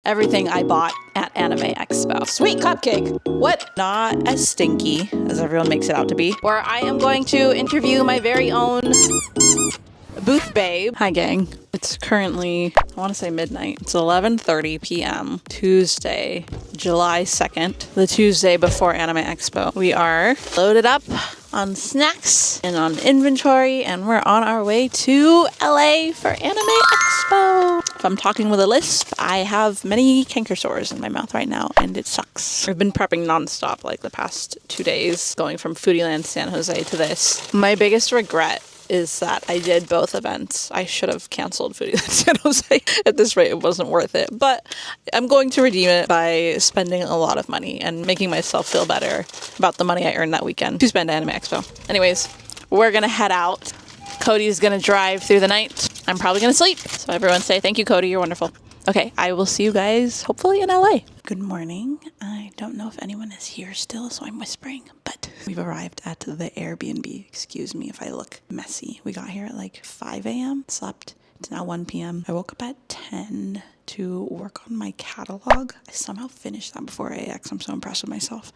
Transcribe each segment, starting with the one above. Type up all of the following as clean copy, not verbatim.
everything I bought at Anime Expo. Sweet cupcake! What? Not as stinky as everyone makes it out to be. Where I am going to interview my very own booth babe. Hi gang. It's currently, I want to say midnight. It's 11:30 p.m. Tuesday, July 2nd, the Tuesday before Anime Expo. We are loaded up on snacks and on inventory, and we're on our way to LA for Anime Expo. If I'm talking with a lisp, I have many canker sores in my mouth right now, and it sucks. I've been prepping nonstop like the past 2 days, going from Foodieland San Jose to this. My biggest regret is that I did both events. I should have canceled Foodieland San Jose. At this rate, it wasn't worth it. But I'm going to redeem it by spending a lot of money and making myself feel better about the money I earned that weekend to spend at Anime Expo. Anyways, we're gonna head out. Cody's gonna drive through the night. I'm probably gonna sleep. So everyone say, thank you, Cody, you're wonderful. Okay, I will see you guys hopefully in LA. Good morning. I don't know if anyone is here still, so I'm whispering, but we've arrived at the Airbnb. Excuse me if I look messy. We got here at like 5 a.m., slept. It's now 1 p.m. I woke up at 10 to work on my catalog. I somehow finished that before AX. I'm so impressed with myself.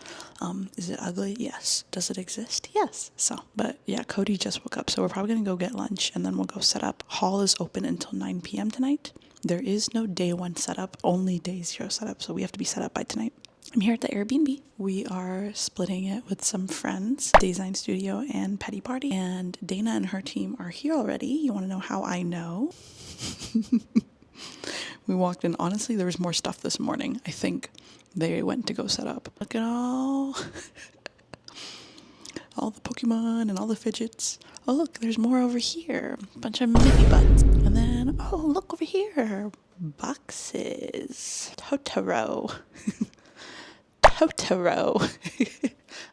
Is it ugly? Yes. Does it exist? Yes. But yeah, Cody just woke up, so we're probably gonna go get lunch and then we'll go set up. Hall is open until 9 p.m. tonight. There is no day 1 setup, only day 0 setup, so we have to be set up by tonight. I'm here at the Airbnb. We are splitting it with some friends, Design Studio and Petty Party, and Dana and her team are here already. You want to know how I know? We walked in. Honestly, there was more stuff this morning. I think they went to go set up. Look at all the Pokemon and all the fidgets. Oh, look, there's more over here. A bunch of mini butts. And then, oh, look over here. Boxes. Totoro.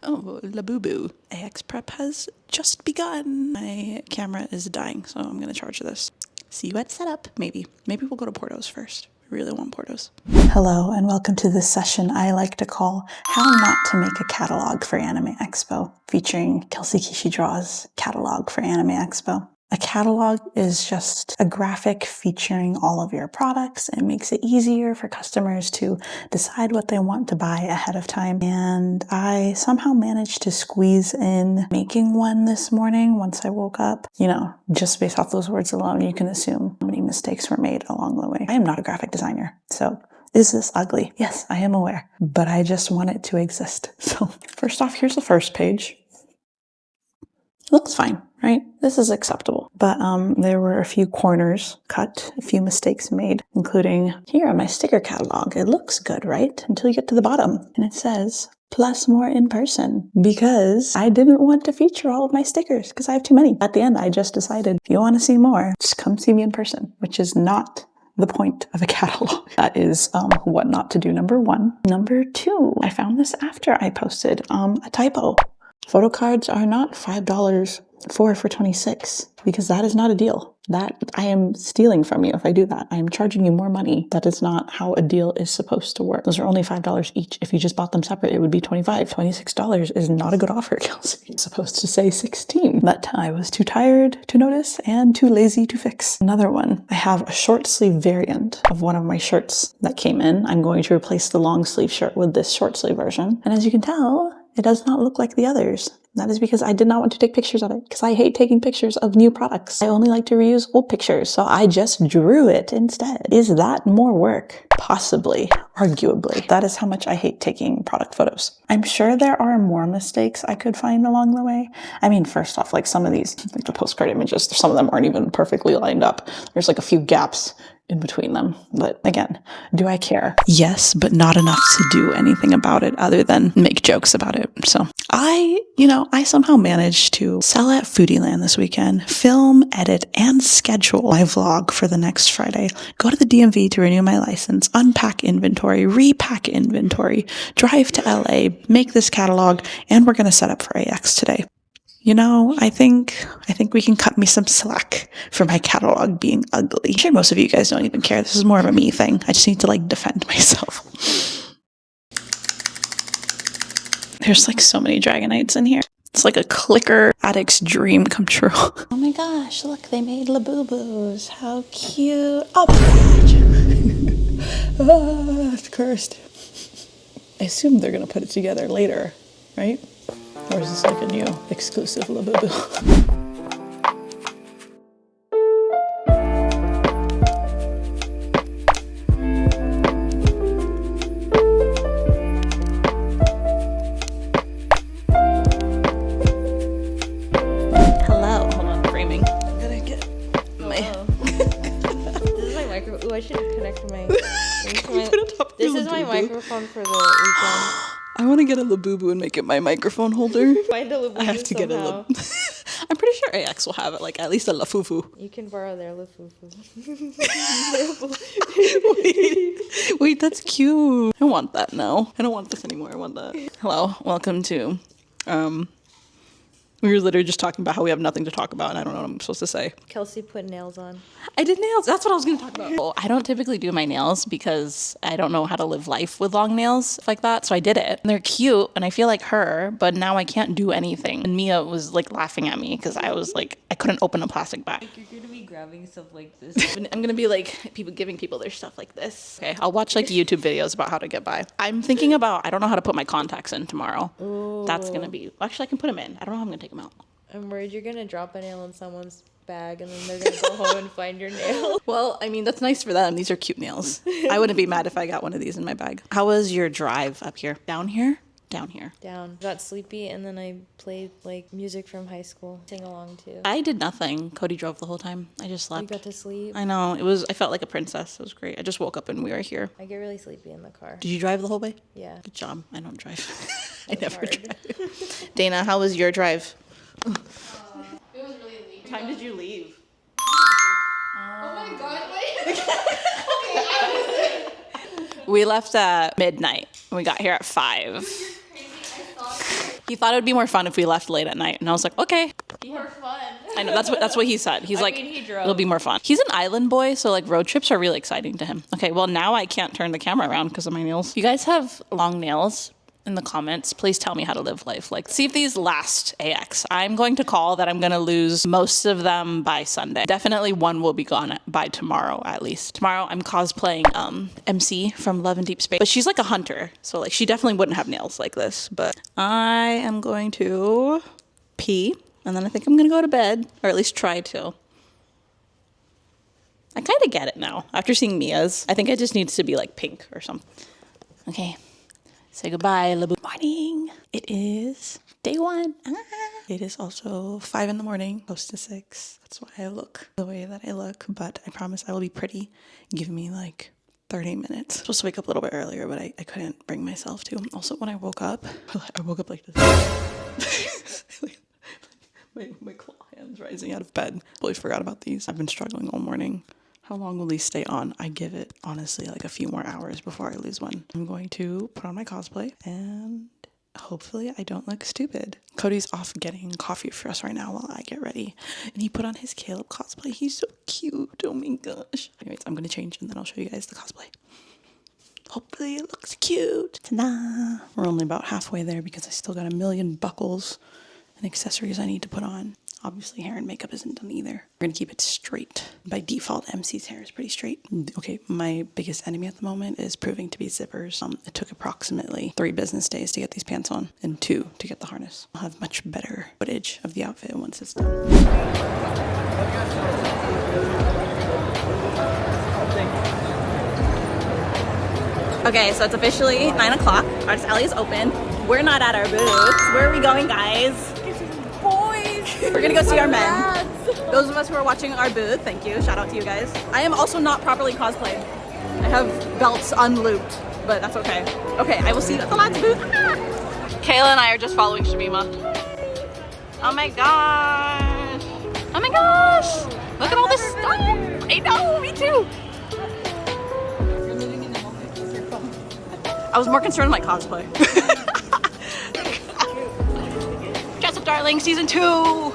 Oh, Labubu. AX prep has just begun. My camera is dying, so I'm going to charge this. See you at setup, maybe. Maybe we'll go to Porto's first. I really want Porto's. Hello, and welcome to this session I like to call How Not to Make a Catalog for Anime Expo, featuring Kelsey Kishi Draw's catalog for Anime Expo. A catalog is just a graphic featuring all of your products. It makes it easier for customers to decide what they want to buy ahead of time. And I somehow managed to squeeze in making one this morning once I woke up. You know, just based off those words alone, you can assume how many mistakes were made along the way. I am not a graphic designer, so is this ugly? Yes, I am aware, but I just want it to exist. So first off, here's the first page. Looks fine, right? This is acceptable. But there were a few corners cut, a few mistakes made, including here on my sticker catalog. It looks good, right? Until you get to the bottom. And it says, plus more in person, because I didn't want to feature all of my stickers because I have too many. At the end, I just decided, if you want to see more, just come see me in person, which is not the point of a catalog. That is what not to do, number 1. Number 2, I found this after I posted a typo. Photo cards are not $5 for $26 because that is not a deal. That I am stealing from you if I do that. I am charging you more money. That is not how a deal is supposed to work. Those are only $5 each. If you just bought them separate, it would be $25. $26 is not a good offer, Kelsey. It's supposed to say $16. But I was too tired to notice and too lazy to fix. Another one. I have a short sleeve variant of one of my shirts that came in. I'm going to replace the long sleeve shirt with this short sleeve version. And as you can tell, it does not look like the others. That is because I did not want to take pictures of it, because I hate taking pictures of new products. I only like to reuse old pictures, so I just drew it instead. Is that more work? Possibly. Arguably. That is how much I hate taking product photos. I'm sure there are more mistakes I could find along the way. I mean, first off, like some of these, like the postcard images, some of them aren't even perfectly lined up. There's like a few gaps in between them. But again, do I care? Yes, but not enough to do anything about it other than make jokes about it. So I somehow managed to sell at Foodieland this weekend, film, edit, and schedule my vlog for the next Friday, go to the DMV to renew my license, unpack inventory, repack inventory, drive to LA, make this catalog, and we're going to set up for AX today. You know, I think we can cut me some slack for my catalog being ugly. I'm sure most of you guys don't even care. This is more of a me thing. I just need to defend myself. There's so many Dragonites in here. It's like a clicker addict's dream come true. Oh my gosh, look, they made Labubus. How cute. Oh my gosh. Ah, it's cursed. I assume they're gonna put it together later, right? Or is this like a new exclusive Labubu? Hello, hold on, framing. I'm gonna get my. This is my microphone. Ooh, I should connect my. This is my Labubu? microphone for the weekend. I want to get a Labubu and make it my microphone holder. Find a Labubu I have to get a somehow. I'm pretty sure AX will have it, like at least a Lafufu. You can borrow their Lafufu. Wait, that's cute. I want that now. I don't want this anymore. I want that. Hello, welcome to. We were literally just talking about how we have nothing to talk about, and I don't know what I'm supposed to say. Kelsey put nails on. I did nails. That's what I was going to talk about. Well, I don't typically do my nails because I don't know how to live life with long nails like that. So I did it. And they're cute, and I feel like her, but now I can't do anything. And Mia was like laughing at me because I was like, I couldn't open a plastic bag. Like, you're going to be grabbing stuff like this. I'm going to be like giving people their stuff like this. Okay, I'll watch like YouTube videos about how to get by. I'm thinking about, I don't know how to put my contacts in tomorrow. Ooh. That's going to be, actually I can put them in. I don't know how I'm going to take them out. I'm worried you're going to drop a nail in someone's bag and then they're going to go home and find your nail. Well, I mean, that's nice for them. These are cute nails. I wouldn't be mad if I got one of these in my bag. How was your drive up here? Down here? Down here. Down. Got sleepy and then I played like music from high school. Sing along too. I did nothing. Cody drove the whole time. I just You slept. got to sleep. I know. I felt like a princess. It was great. I just woke up and we were here. I get really sleepy in the car. Did you drive the whole way? Yeah. Good job. I don't drive. I That's never hard. drive. Dana, how was your drive? It was really late. What time did you leave? Oh my god, wait. Okay, I was We left at midnight. We got here at 5. crazy. I thought He thought it would be more fun if we left late at night. And I was like, okay. more fun. I know, that's what he said. He's I like, mean, he drove. it'll be more fun. He's an island boy, so like road trips are really exciting to him. Okay, well now I can't turn the camera around because of my nails. You guys have long nails? In the comments, please tell me how to live life. Like, see if these last AX. I'm going to call that I'm going to lose most of them by Sunday. Definitely one will be gone by tomorrow, at least. Tomorrow, I'm cosplaying MC from Love and Deep Space. But she's like a hunter, so like she definitely wouldn't have nails like this. But I am going to pee, and then I think I'm going to go to bed, or at least try to. I kind of get it now. After seeing Mia's, I think it just needs to be like pink or something. Okay. Say goodbye, Labu. Morning. It is day 1. It is also 5 in the morning, close to 6. That's why I look the way that I look, but I promise I will be pretty. Give me like 30 minutes. I'm supposed to wake up a little bit earlier, but I couldn't bring myself to. Also, when I woke up like this. my claw hands rising out of bed. Totally forgot about these. I've been struggling all morning. How long will these stay on? I give it, honestly, like a few more hours before I lose one. I'm going to put on my cosplay and hopefully I don't look stupid. Cody's off getting coffee for us right now while I get ready. And he put on his Caleb cosplay. He's so cute. Oh my gosh. Anyways, I'm going to change and then I'll show you guys the cosplay. Hopefully it looks cute. Ta-da! We're only about halfway there because I still got a million buckles and accessories I need to put on. Obviously, hair and makeup isn't done either. We're gonna keep it straight. By default, MC's hair is pretty straight. Okay, my biggest enemy at the moment is proving to be zippers. It took approximately 3 business days to get these pants on and 2 to get the harness. I'll have much better footage of the outfit once it's done. Okay, so it's officially 9 o'clock. Artist Alley is open. We're not at our booth. Where are we going, guys? We're gonna go see our men. Those of us who are watching our booth, thank you. Shout out to you guys. I am also not properly cosplayed. I have belts unlooped, but that's okay. Okay, I will see you at the lads booth. Kayla and I are just following Shamima. Oh my gosh. Oh my gosh. Look at all this stuff. I know, me too. You're living in the moment with your phone. I was more concerned with my cosplay. Dress Up Darling season 2.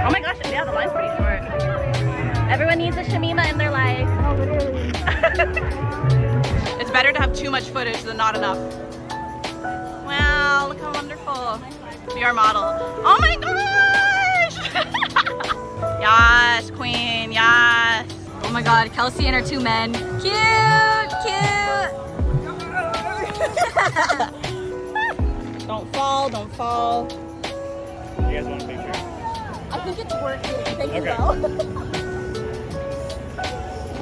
Oh my gosh, yeah, the line's pretty short. Everyone needs a Shamima in their life. Oh, literally. It's better to have too much footage than not enough. Wow, look how wonderful. Be our model. Oh my god! my god, Kelsey and her two men. Cute, cute. Don't fall, don't fall. You guys want a picture? I think it's working. Thank you, Okay. though.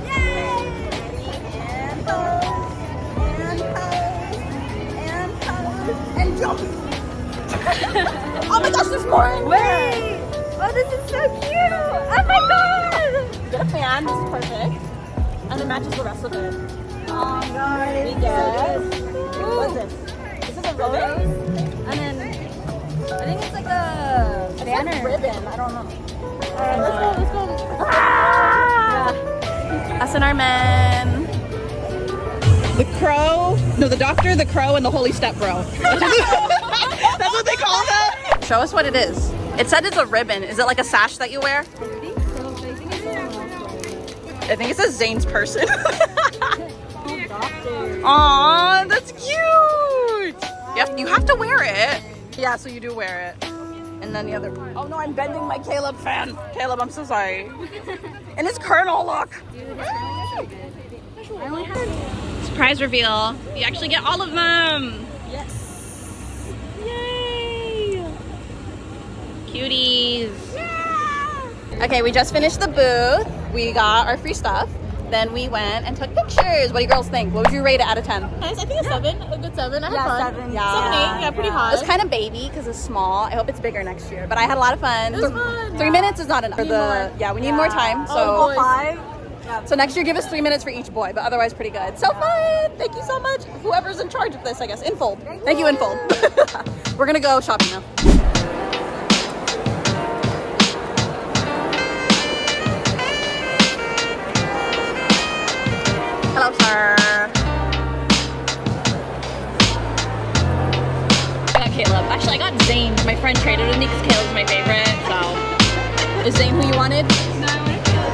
Yay! And pose, and pose, and jump. Oh my gosh, there's more in Wait! Oh, this is so cute! Oh my god! Get a fan, this is perfect. And it matches the rest of it. Oh god, we get. What's this? This is a rose. And then I think it's like a banner. Like ribbon. I don't know. Let's go. Ah! Us and our men. The crow. No, the doctor, the crow, and the holy step bro. That's what they call that. Show us what it is. It said it's a ribbon. Is it like a sash that you wear? I think it says Zane's person. Aw, that's cute. You have to wear it. Yeah, so you do wear it. And then the other. Oh no, I'm bending my Caleb fan. Caleb, I'm so sorry. And it's Colonel, look. Surprise reveal. You actually get all of them. Yes. Yay. Cuties. Okay, we just finished the booth. We got our free stuff. Then we went and took pictures. What do you girls think? What would you rate it out of 10? Nice. I think a 7. A good 7. I had fun. 7. Yeah. 7, 8. Yeah, pretty high. It's kind of baby because it's small. I hope it's bigger next year. But I had a lot of fun. It was fun. 3 minutes is not enough. We need more time. So, Oh, boy. 5. so next year, give us 3 minutes for each boy. But otherwise, pretty good. So fun. Thank you so much. Whoever's in charge of this, I guess. Infold. Thank you, Infold. We're going to go shopping now. Hello, sir. I got Caleb. Actually, I got Zane. My friend traded with me because Caleb's my favorite. So, is Zane who you wanted? No, I wanted Caleb.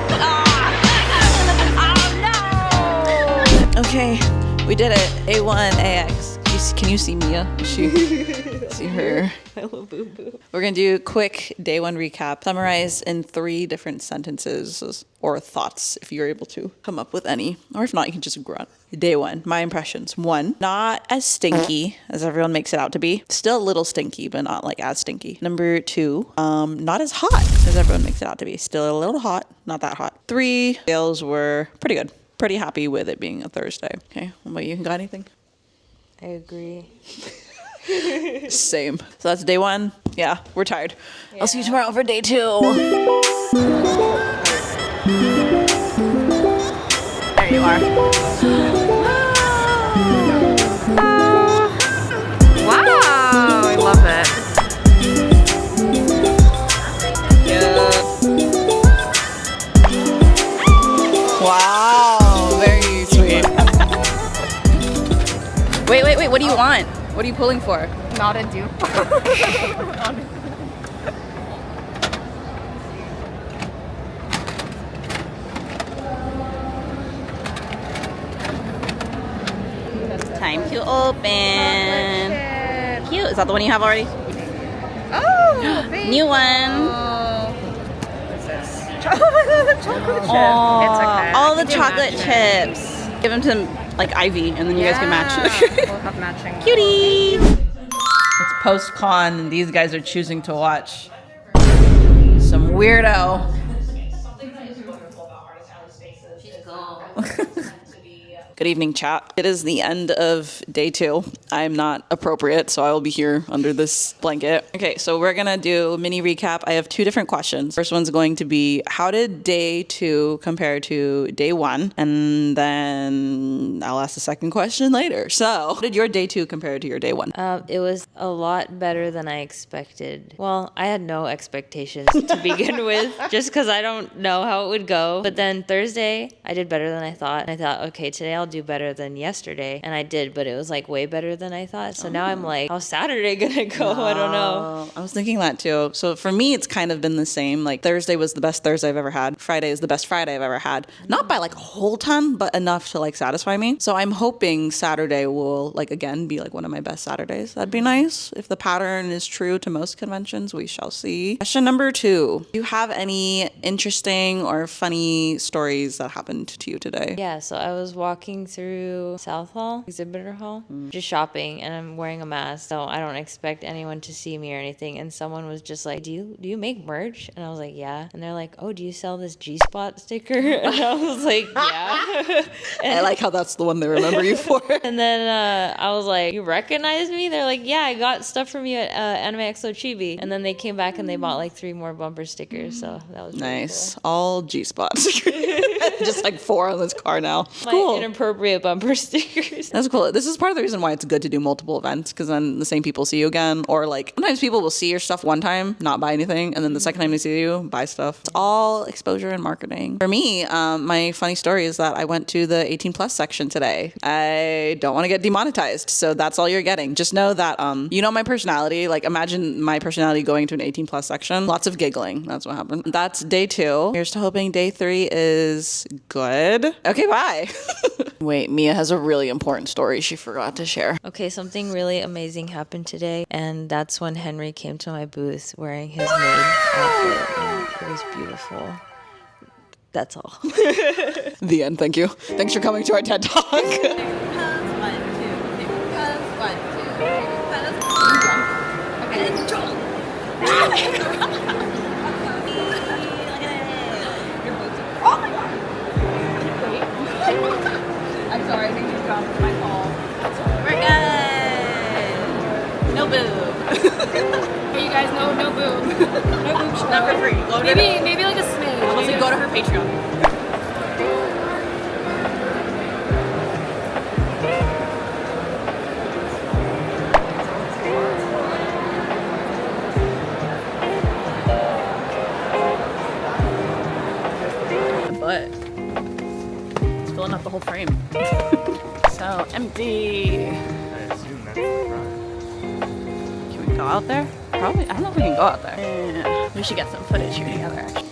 Oh no! Okay, we did it. A1 AX. Can you see Mia? See her? Hello, boo boo. We're gonna do a quick day one recap, summarize in 3 different sentences or thoughts if you're able to come up with any, or if not, you can just grunt. Day one, my impressions. 1, not as stinky as everyone makes it out to be. Still a little stinky, but not like as stinky. Number 2, not as hot as everyone makes it out to be. Still a little hot, not that hot. 3, sales were pretty good. Pretty happy with it being a Thursday. Okay, what about you? Got anything? I agree. Same. So that's day 1. Yeah, we're tired. I'll see you tomorrow for day 2. There you are. Wow, I love it. Wow, very sweet. Wait, what do you want? What are you pulling for? Not a dupe. Time to open. Cute. Is that the one you have already? Oh, New one. It's All the chocolate chips. Give them to like Ivy, and then you guys can match. We'll have matching. Cutie. It's post-con, and these guys are choosing to watch some weirdo. Good evening, chat. It is the end of day 2. I'm not appropriate, so I will be here under this blanket. Okay, so we're gonna do a mini recap. I have 2 different questions. First one's going to be, how did day 2 compare to day 1? And then I'll ask the second question later. So, how did your day 2 compare to your day 1? It was a lot better than I expected. Well, I had no expectations to begin with, just because I don't know how it would go. But then Thursday, I did better than I thought. And I thought, okay, today I'll do better than yesterday. And I did, but it was like way better than I thought. So now I'm like, how's Saturday gonna go? I don't know. I was thinking that too. So for me, it's kind of been the same. Like Thursday was the best Thursday I've ever had. Friday is the best Friday I've ever had. Not by like a whole ton, but enough to like satisfy me. So I'm hoping Saturday will like again be like one of my best Saturdays. That'd be nice. If the pattern is true to most conventions, we shall see. Question number 2. Do you have any interesting or funny stories that happened to you today? Yeah, so I was walking through South Hall, exhibitor hall, just shopping, and I'm wearing a mask, so I don't expect anyone to see me or anything. And someone was just like, do you make merch? And I was like, yeah. And they're like, oh, do you sell this G-spot sticker? And I was like, yeah. I like how that's the one they remember you for. And then I was like, you recognize me? They're like, yeah, I got stuff from you at Anime Expo Chibi. And then they came back and they bought like 3 more bumper stickers, so that was really Nice. cool. All G-spots. Just like 4 on this car now. My Cool. inappropriate bumper stickers. That's cool. This is part of the reason why it's good to do multiple events, because then the same people see you again. Or like sometimes people will see your stuff one time, not buy anything, and then the second time they see you, buy stuff. It's all exposure and marketing. For me, my funny story is that I went to the 18 plus section today. I don't want to get demonetized, so that's all you're getting. Just know that you know my personality. Like imagine my personality going to an 18 plus section. Lots of giggling. That's what happened. That's day 2. Here's to hoping day 3 is good. Okay, bye. Wait, Mia has a really important story she forgot to share. Okay, something really amazing happened today, and that's when Henry came to my booth wearing his maid outfit, and it was beautiful. That's all. The end, thank you. Thanks for coming to our TED Talk. I'm sorry, I think you dropped my call. We're good. No boo. Hey, you guys, no boob. No boob show. Not for free. Go to Maybe like a smidge. I was like, go to her Patreon. But it's filling up the whole frame. So empty. I assume that's the front. Can we go out there? Probably. I don't know if we can go out there. Yeah. We should get some footage here together, actually.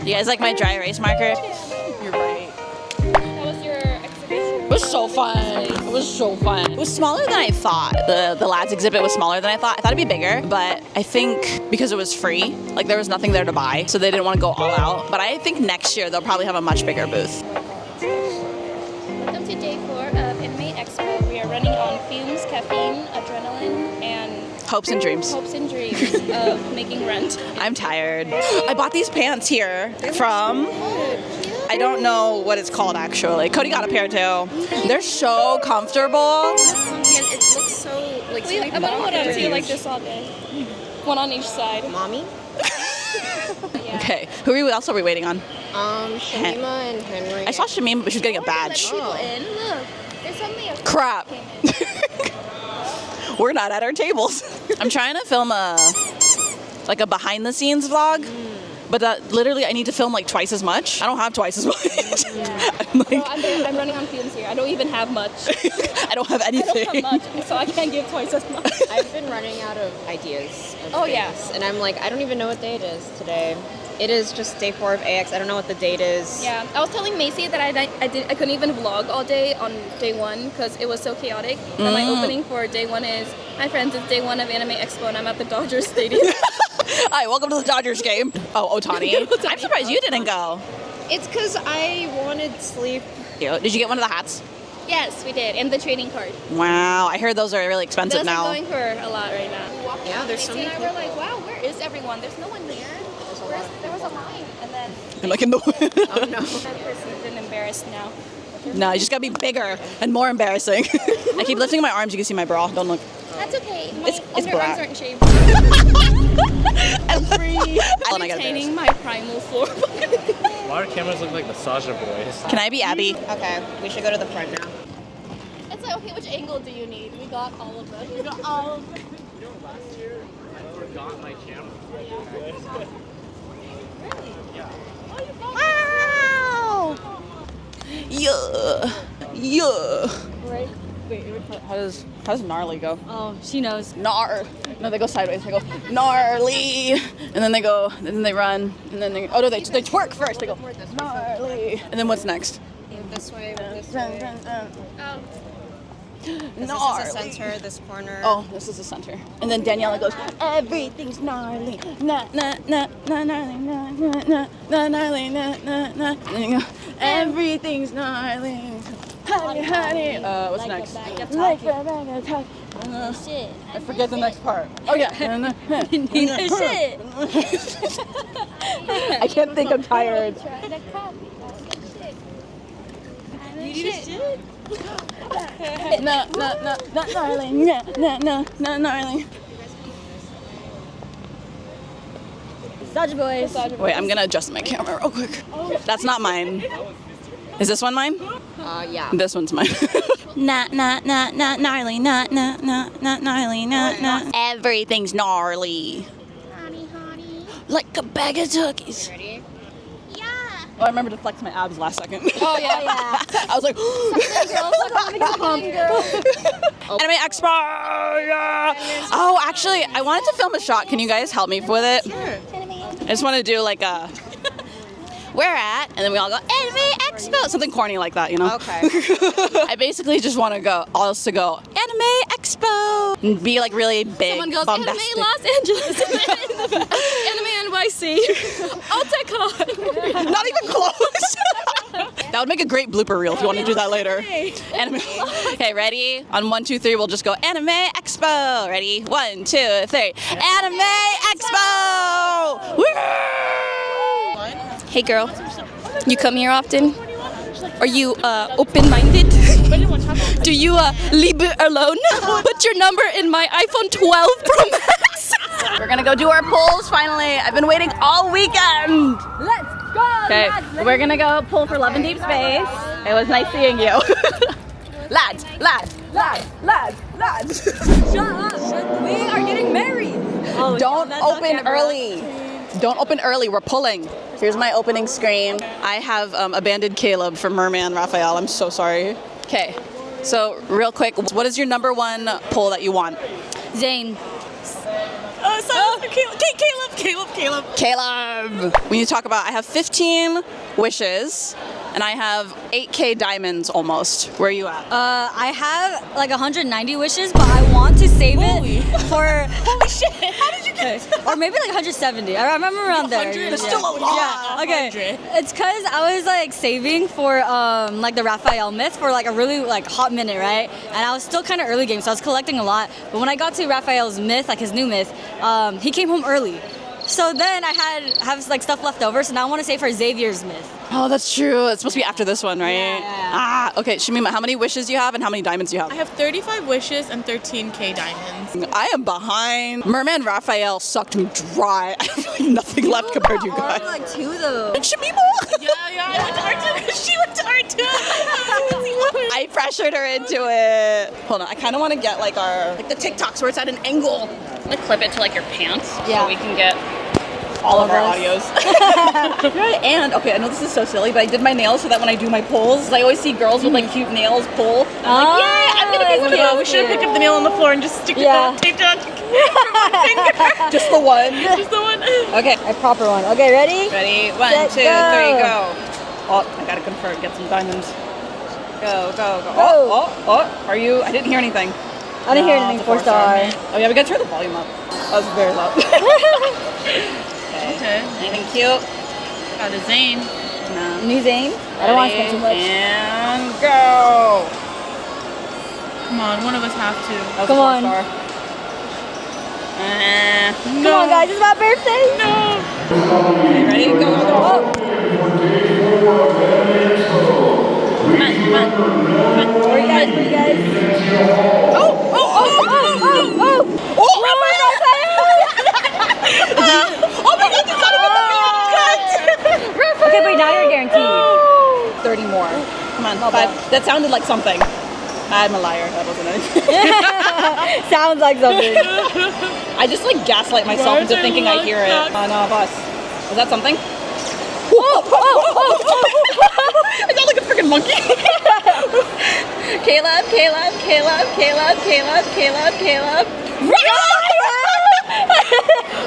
You guys like my dry erase marker? You're right. That was your exhibition. It was so fun. It was so fun. It was smaller than I thought. The lads exhibit was smaller than I thought. I thought it'd be bigger, but I think because it was free, like there was nothing there to buy, so they didn't want to go all out. But I think next year they'll probably have a much bigger booth. Welcome to day 4 of Anime Expo. We are running on fumes, caffeine, adrenaline, and Hopes and dreams. hopes and dreams of making rent. I'm tired. I bought these pants here from, I don't know what it's called actually. Cody got a pair too. They're so comfortable. And it looks so like. I'm gonna hold on to you like this all day. One on each side. Mommy? Okay, who else are we waiting on? Shamima and Henry. I saw Shamim, but she's getting a badge. People in. Look, there's only a Crap. We're not at our tables. I'm trying to film a behind the scenes vlog, but that literally I need to film like twice as much. I don't have twice as much. I'm running on fumes here. I don't even have much. I don't have I anything. don't have much, so I can't give twice as much. I've been running out of ideas. Of Oh, things, yeah. And I'm like, I don't even know what day it is today. It is just day 4 of AX. I don't know what the date is. Yeah, I was telling Macy that I couldn't even vlog all day on day 1 because it was so chaotic. And my opening for day 1 is, hi friends, it's day 1 of Anime Expo and I'm at the Dodgers Stadium. Hi, welcome to the Dodgers game. Oh, Otani. I'm surprised you didn't go. It's because I wanted sleep. Did you get one of the hats? Yes, we did, and the trading card. Wow, I heard those are really expensive Those now. are going for a lot right now. Yeah, there's so Macy many and I were like, wow, where is everyone? There's no one here. There was a line, and then I'm like in the. Oh no. I'm perceived and embarrassed now. No, you just gotta be bigger and more embarrassing. I keep lifting my arms. You can see my bra. Don't look. That's okay. My It's underarms black. aren't shaved. I'm free. I'm retaining my primal form. Why do cameras look like massager boys? Can I be Abby? Okay, we should go to the front now. It's like, okay, which angle do you need? We got all of them. We got all of them. forgot my camera. Wow! Yeah. Yeah. Right. Wait, how does gnarly go? Oh, she knows. Gnar. No, they go sideways. They go gnarly, and then they run, and then they twerk first. They go gnarly, and then what's next? This way, this way. This is the center, this corner. Oh, this is the center. And then Daniela goes, everything's gnarly, na na na na gnarly, na na na na gnarly, na na na. And then you go, everything's gnarly, honey, honey. What's next? Shit. I forget the next part. Oh yeah. Shit. I can't think. I'm tired. You do shit. No, gnarly, no, gnarly. Dodge boys. Wait, I'm gonna adjust my camera real quick. That's not mine. Is this one mine? Yeah. This one's mine. Gnarly, gnarly, everything's gnarly. Like a bag of cookies. Ready? Oh, I remember to flex my abs last second. Oh yeah. I was like, Anime Expo! Yeah! Oh, actually, I wanted to film a shot. Can you guys help me with it? Sure. I just want to do like a, where at? And then we all go, Anime Expo! Something corny like that, you know? Okay. I basically just want to go, Anime Expo! And be like really big, Someone goes, bombastic. Anime Los Angeles, Anime NYC, Alticon. Not even close. That would make a great blooper reel if you want to do that later. Anime. Okay, ready? On 1, 2, 3, we'll just go Anime Expo. Ready? 1, 2, 3. Anime Expo! Woo! Hey girl, you come here often? Are you open-minded? Do you leave it alone? Put your number in my iPhone 12 Pro Max. We're gonna go do our polls finally. I've been waiting all weekend. Let's go. Okay, we're gonna go pull for Love in Deep Space. It was nice seeing you. Lads. Shut up. We are getting married. Oh, Don't that's on open camera. early. Don't open early. We're pulling. Here's my opening screen. I have abandoned Caleb for Merman Raphael. I'm so sorry. Okay, so real quick, what is your number one poll that you want? Zane. Caleb! We need to talk about, I have 15 wishes, and I have 8K diamonds almost. Where are you at? I have like 190 wishes, but I want to save it for. Holy shit! How did you get Or maybe like 170. I remember around there. 100? That's still a lot. Yeah. Okay. It's because I was like saving for like the Raphael myth for like a really like hot minute, right? And I was still kind of early game, so I was collecting a lot. But when I got to Raphael's myth, like his new myth, he came home early. So then I have like stuff left over, so now I want to save for Xavier's myth. Oh, that's true. It's supposed to be after this one, right? Yeah. Ah, okay. Shamima, how many wishes do you have and how many diamonds do you have? I have 35 wishes and 13K diamonds. I am behind. Merman Raphael sucked me dry. I have like nothing left compared to you guys. Like 2 though. And Shamima! Yeah, I went to art. She went to art too. I pressured her into it. Hold on, I kind of want to get like the TikToks where it's at an angle. I'm gonna clip it to like your pants Yeah. so we can get all of our audios. And okay, I know this is so silly, but I did my nails so that when I do my pulls, I always see girls with like cute nails pull. I'm like, yeah, I'm gonna be one of those. We should have picked up the nail on the floor and just taped it onto one finger. Just the one. Just the one. Okay, A proper one. Okay, ready? ready? 1, Set, 2, 3, go. go. Oh, I gotta confirm, get some diamonds. Go. Go. Oh, are you? I didn't hear anything. I didn't hear No, anything. it's a 4-star. Oh yeah, we gotta turn the volume up. That was very loud. Okay. Anything cute? Got a Zane. No. New Zane. I don't want to spend too much. And go. Come on, one of us have to. That was Come a on. 4-star. Come on, guys. It's my birthday. Okay, ready? Go. Oh. Come on. For you guys. Oh! Oh my god, that's not even the real cut! Okay, wait, now you're guaranteed. 30 more. Come on, 5. That sounded like something. I'm a liar. That wasn't anything. Sounds like something. I just like gaslight myself into thinking I hear it on a bus. Was that something? I sound like a freaking monkey. Caleb.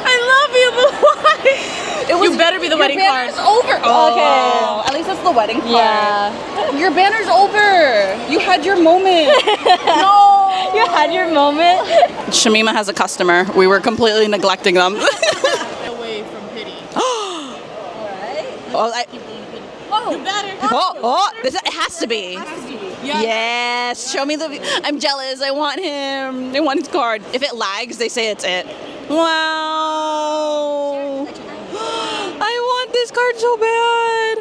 I love you, but why? You better be the wedding card. Your banner's over. Oh, at least it's the wedding card. Yeah. Your banner's over. You had your moment. No. You had your moment. Shamima has a customer. We were completely neglecting them. Away from pity. Oh, You better. it has to be. Yes, show me the. I'm jealous. I want him. I want his card. If it lags, they say it's it. Wow. I want this card so bad.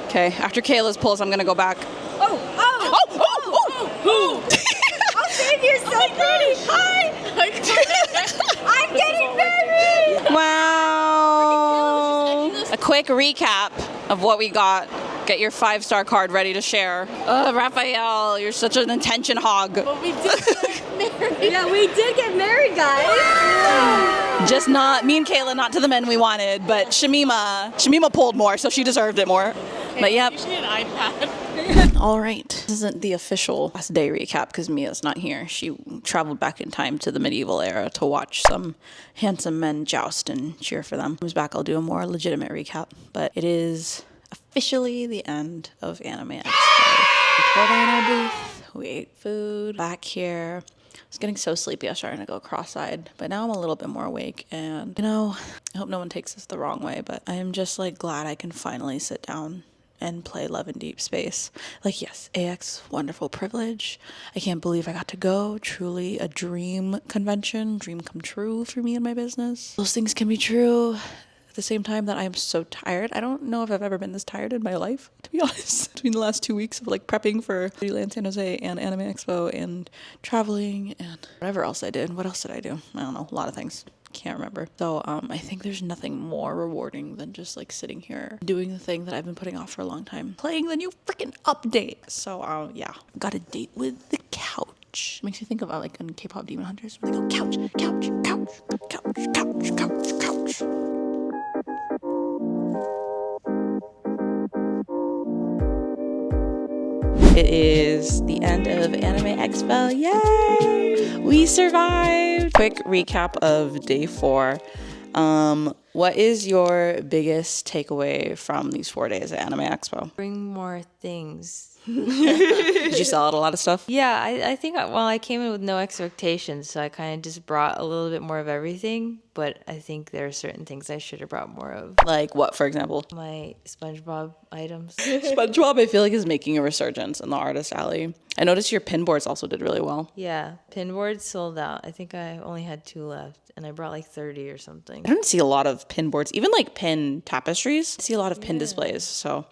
Okay, after Kayla's pulls, I'm gonna go back. Oh. I'll save you so pretty. Hi. I'm getting married. Wow. A quick recap of what we got. Get your 5-star card ready to share. Raphael, you're such an attention hog. But we did get married. Yeah, we did get married, guys. Just not, me and Kayla, not to the men we wanted, but Shamima pulled more, so she deserved it more. But yep. You should need an iPad. All right. This isn't the official last day recap because Mia's not here. She traveled back in time to the medieval era to watch some handsome men joust and cheer for them. When comes back, I'll do a more legitimate recap. But it is officially the end of Anime Expo. We toured in our booth. We ate food. Back here. I was getting so sleepy I was starting to go cross-eyed, but now I'm a little bit more awake, and you know, I hope no one takes this the wrong way, but I am just like glad I can finally sit down and play Love in Deep Space. Like, yes, AX, wonderful privilege. I can't believe I got to go. Truly a dream convention, dream come true for me and my business. Those things can be true at the same time that I am so tired. I don't know if I've ever been this tired in my life, to be honest. Between the last 2 weeks of like prepping for Disneyland San Jose and Anime Expo and traveling and whatever else I did. What else did I do? I don't know, a lot of things. Can't remember. So I think there's nothing more rewarding than just like sitting here doing the thing that I've been putting off for a long time, playing the new freaking update. So yeah, got a date with the couch. Makes me think about like in K-pop Demon Hunters where they go couch. It is the end of Anime Expo. Yay! We survived. Quick recap of day 4. What is your biggest takeaway from these 4 days at Anime Expo? Bring more things. Did you sell out a lot of stuff? Yeah, I think, I came in with no expectations, so I kind of just brought a little bit more of everything, but I think there are certain things I should have brought more of. Like what, for example? My SpongeBob items. SpongeBob, I feel like, is making a resurgence in the artist alley. I noticed your pin boards also did really well. Yeah, pin boards sold out. I think I only had 2 left, and I brought like 30 or something. I don't see a lot of pin boards, even like pin tapestries. I see a lot of pin displays, so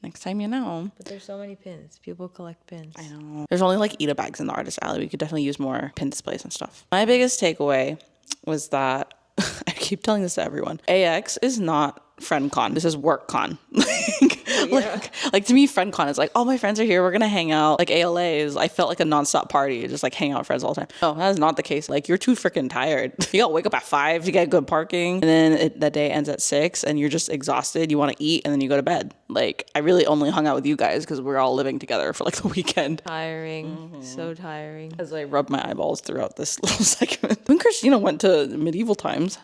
next time you know. But there's so many pins. People collect pins. I know. There's only like Ita bags in the artist alley. We could definitely use more pin displays and stuff. My biggest takeaway was that, I keep telling this to everyone, AX is not friend con. This is work con. Like to me, friend con is like, all my friends are here, we're gonna hang out. Like ALA is, I felt like a nonstop party, just like hang out with friends all the time. No, that is not the case. Like, you're too freaking tired. You gotta wake up at 5 to get good parking, and then that day ends at 6 and you're just exhausted. You want to eat and then you go to bed. Like, I really only hung out with you guys because we're all living together for like the weekend. Tiring. So tiring. As I rubbed my eyeballs throughout this little segment. When Christina went to medieval times.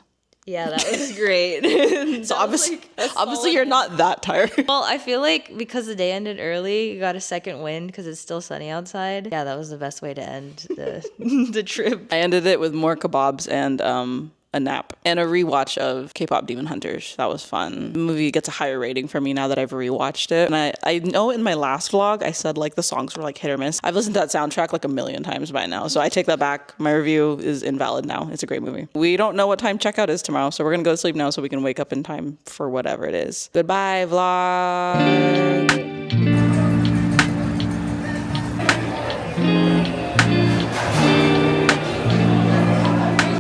Yeah, that was great. So obviously you're not that tired. Well, I feel like because the day ended early, you got a second wind because it's still sunny outside. Yeah, that was the best way to end the trip. I ended it with more kebabs and a nap and a rewatch of K-pop Demon Hunters. That was fun. The movie gets a higher rating for me now that I've rewatched it. And I know in my last vlog I said like the songs were like hit or miss. I've listened to that soundtrack like a million times by now, so I take that back. My review is invalid now. It's a great movie. We don't know what time checkout is tomorrow, so we're gonna go to sleep now so we can wake up in time for whatever it is. Goodbye, vlog.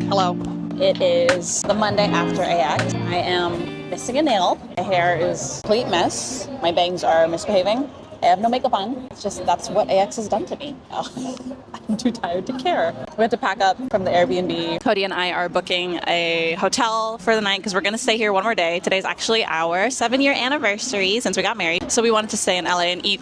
Hello. It is the Monday after AX. I am missing a nail. My hair is a complete mess. My bangs are misbehaving. I have no makeup on. It's just that's what AX has done to me. I'm too tired to care. We have to pack up from the Airbnb. Cody and I are booking a hotel for the night because we're going to stay here one more day. Today's actually our 7-year anniversary since we got married. So we wanted to stay in LA and eat.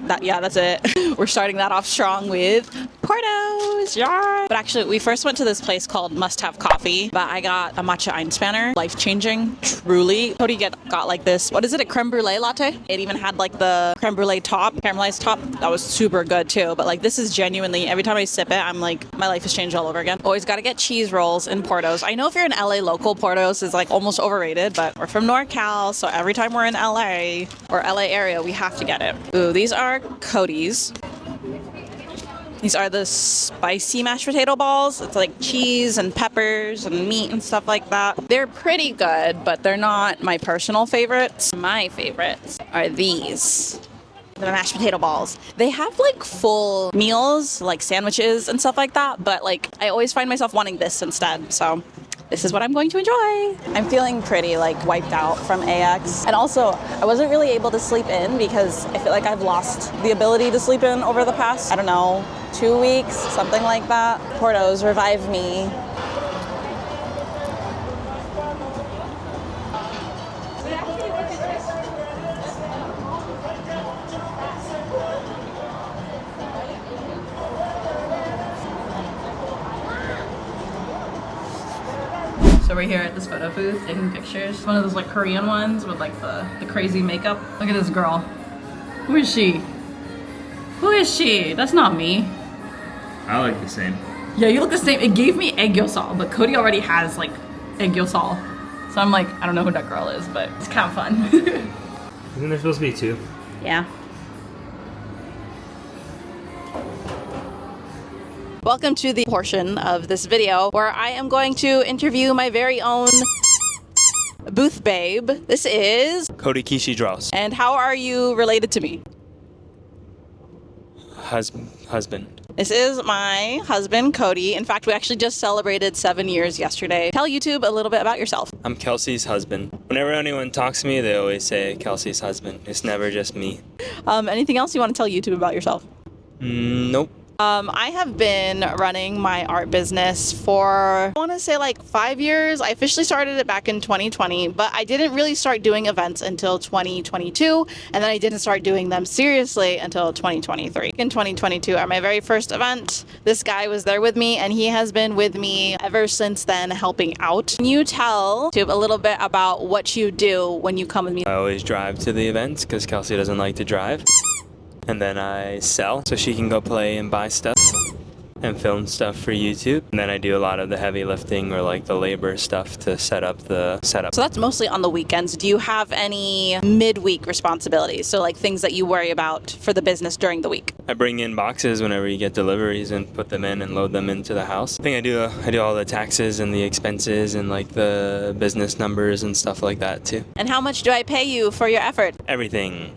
That's it. We're starting that off strong with Portos. Yeah. But actually, we first went to this place called Must Have Coffee, but I got a matcha Einspanner. Life-changing, truly. Cody got like this, what is it, a creme brulee latte? It even had like the creme brulee top, caramelized top. That was super good too. But like this is genuinely, every time I sip it, I'm like, my life has changed all over again. Always got to get cheese rolls in Portos. I know if you're in LA local, Portos is like almost overrated, but we're from NorCal, so every time we're in LA or LA area, we have to get it. Ooh, these are Cody's. These are the spicy mashed potato balls. It's like cheese and peppers and meat and stuff like that. They're pretty good, but they're not my personal favorites. My favorites are these. The mashed potato balls. They have like full meals, like sandwiches and stuff like that, but like I always find myself wanting this instead, so this is what I'm going to enjoy. I'm feeling pretty like wiped out from AX. And also, I wasn't really able to sleep in because I feel like I've lost the ability to sleep in over the past, 2 weeks, something like that. Portos revived me. So we're here at this photo booth taking pictures. One of those like Korean ones with like the crazy makeup. Look at this girl. Who is she? Who is she? That's not me. I like the same. Yeah, you look the same. It gave me eggyosal, but Cody already has like eggyosal. So I'm like, I don't know who that girl is, but it's kind of fun. Isn't there supposed to be 2? Yeah. Welcome to the portion of this video where I am going to interview my very own booth babe. This is Cody Kishi Draws. And how are you related to me? Husband. This is my husband, Cody. In fact, we actually just celebrated 7 years yesterday. Tell YouTube a little bit about yourself. I'm Kelsey's husband. Whenever anyone talks to me, they always say Kelsey's husband. It's never just me. Anything else you want to tell YouTube about yourself? Nope. I have been running my art business for, I want to say like 5 years. I officially started it back in 2020, but I didn't really start doing events until 2022, and then I didn't start doing them seriously until 2023. In 2022, at my very first event, this guy was there with me, and he has been with me ever since then, helping out. Can you tell a little bit about what you do when you come with me? I always drive to the events because Kelsey doesn't like to drive. And then I sell so she can go play and buy stuff and film stuff for YouTube. And then I do a lot of the heavy lifting or like the labor stuff to set up the setup. So that's mostly on the weekends. Do you have any midweek responsibilities? So like things that you worry about for the business during the week? I bring in boxes whenever you get deliveries and put them in and load them into the house. I think I do all the taxes and the expenses and like the business numbers and stuff like that too. And how much do I pay you for your effort? Everything.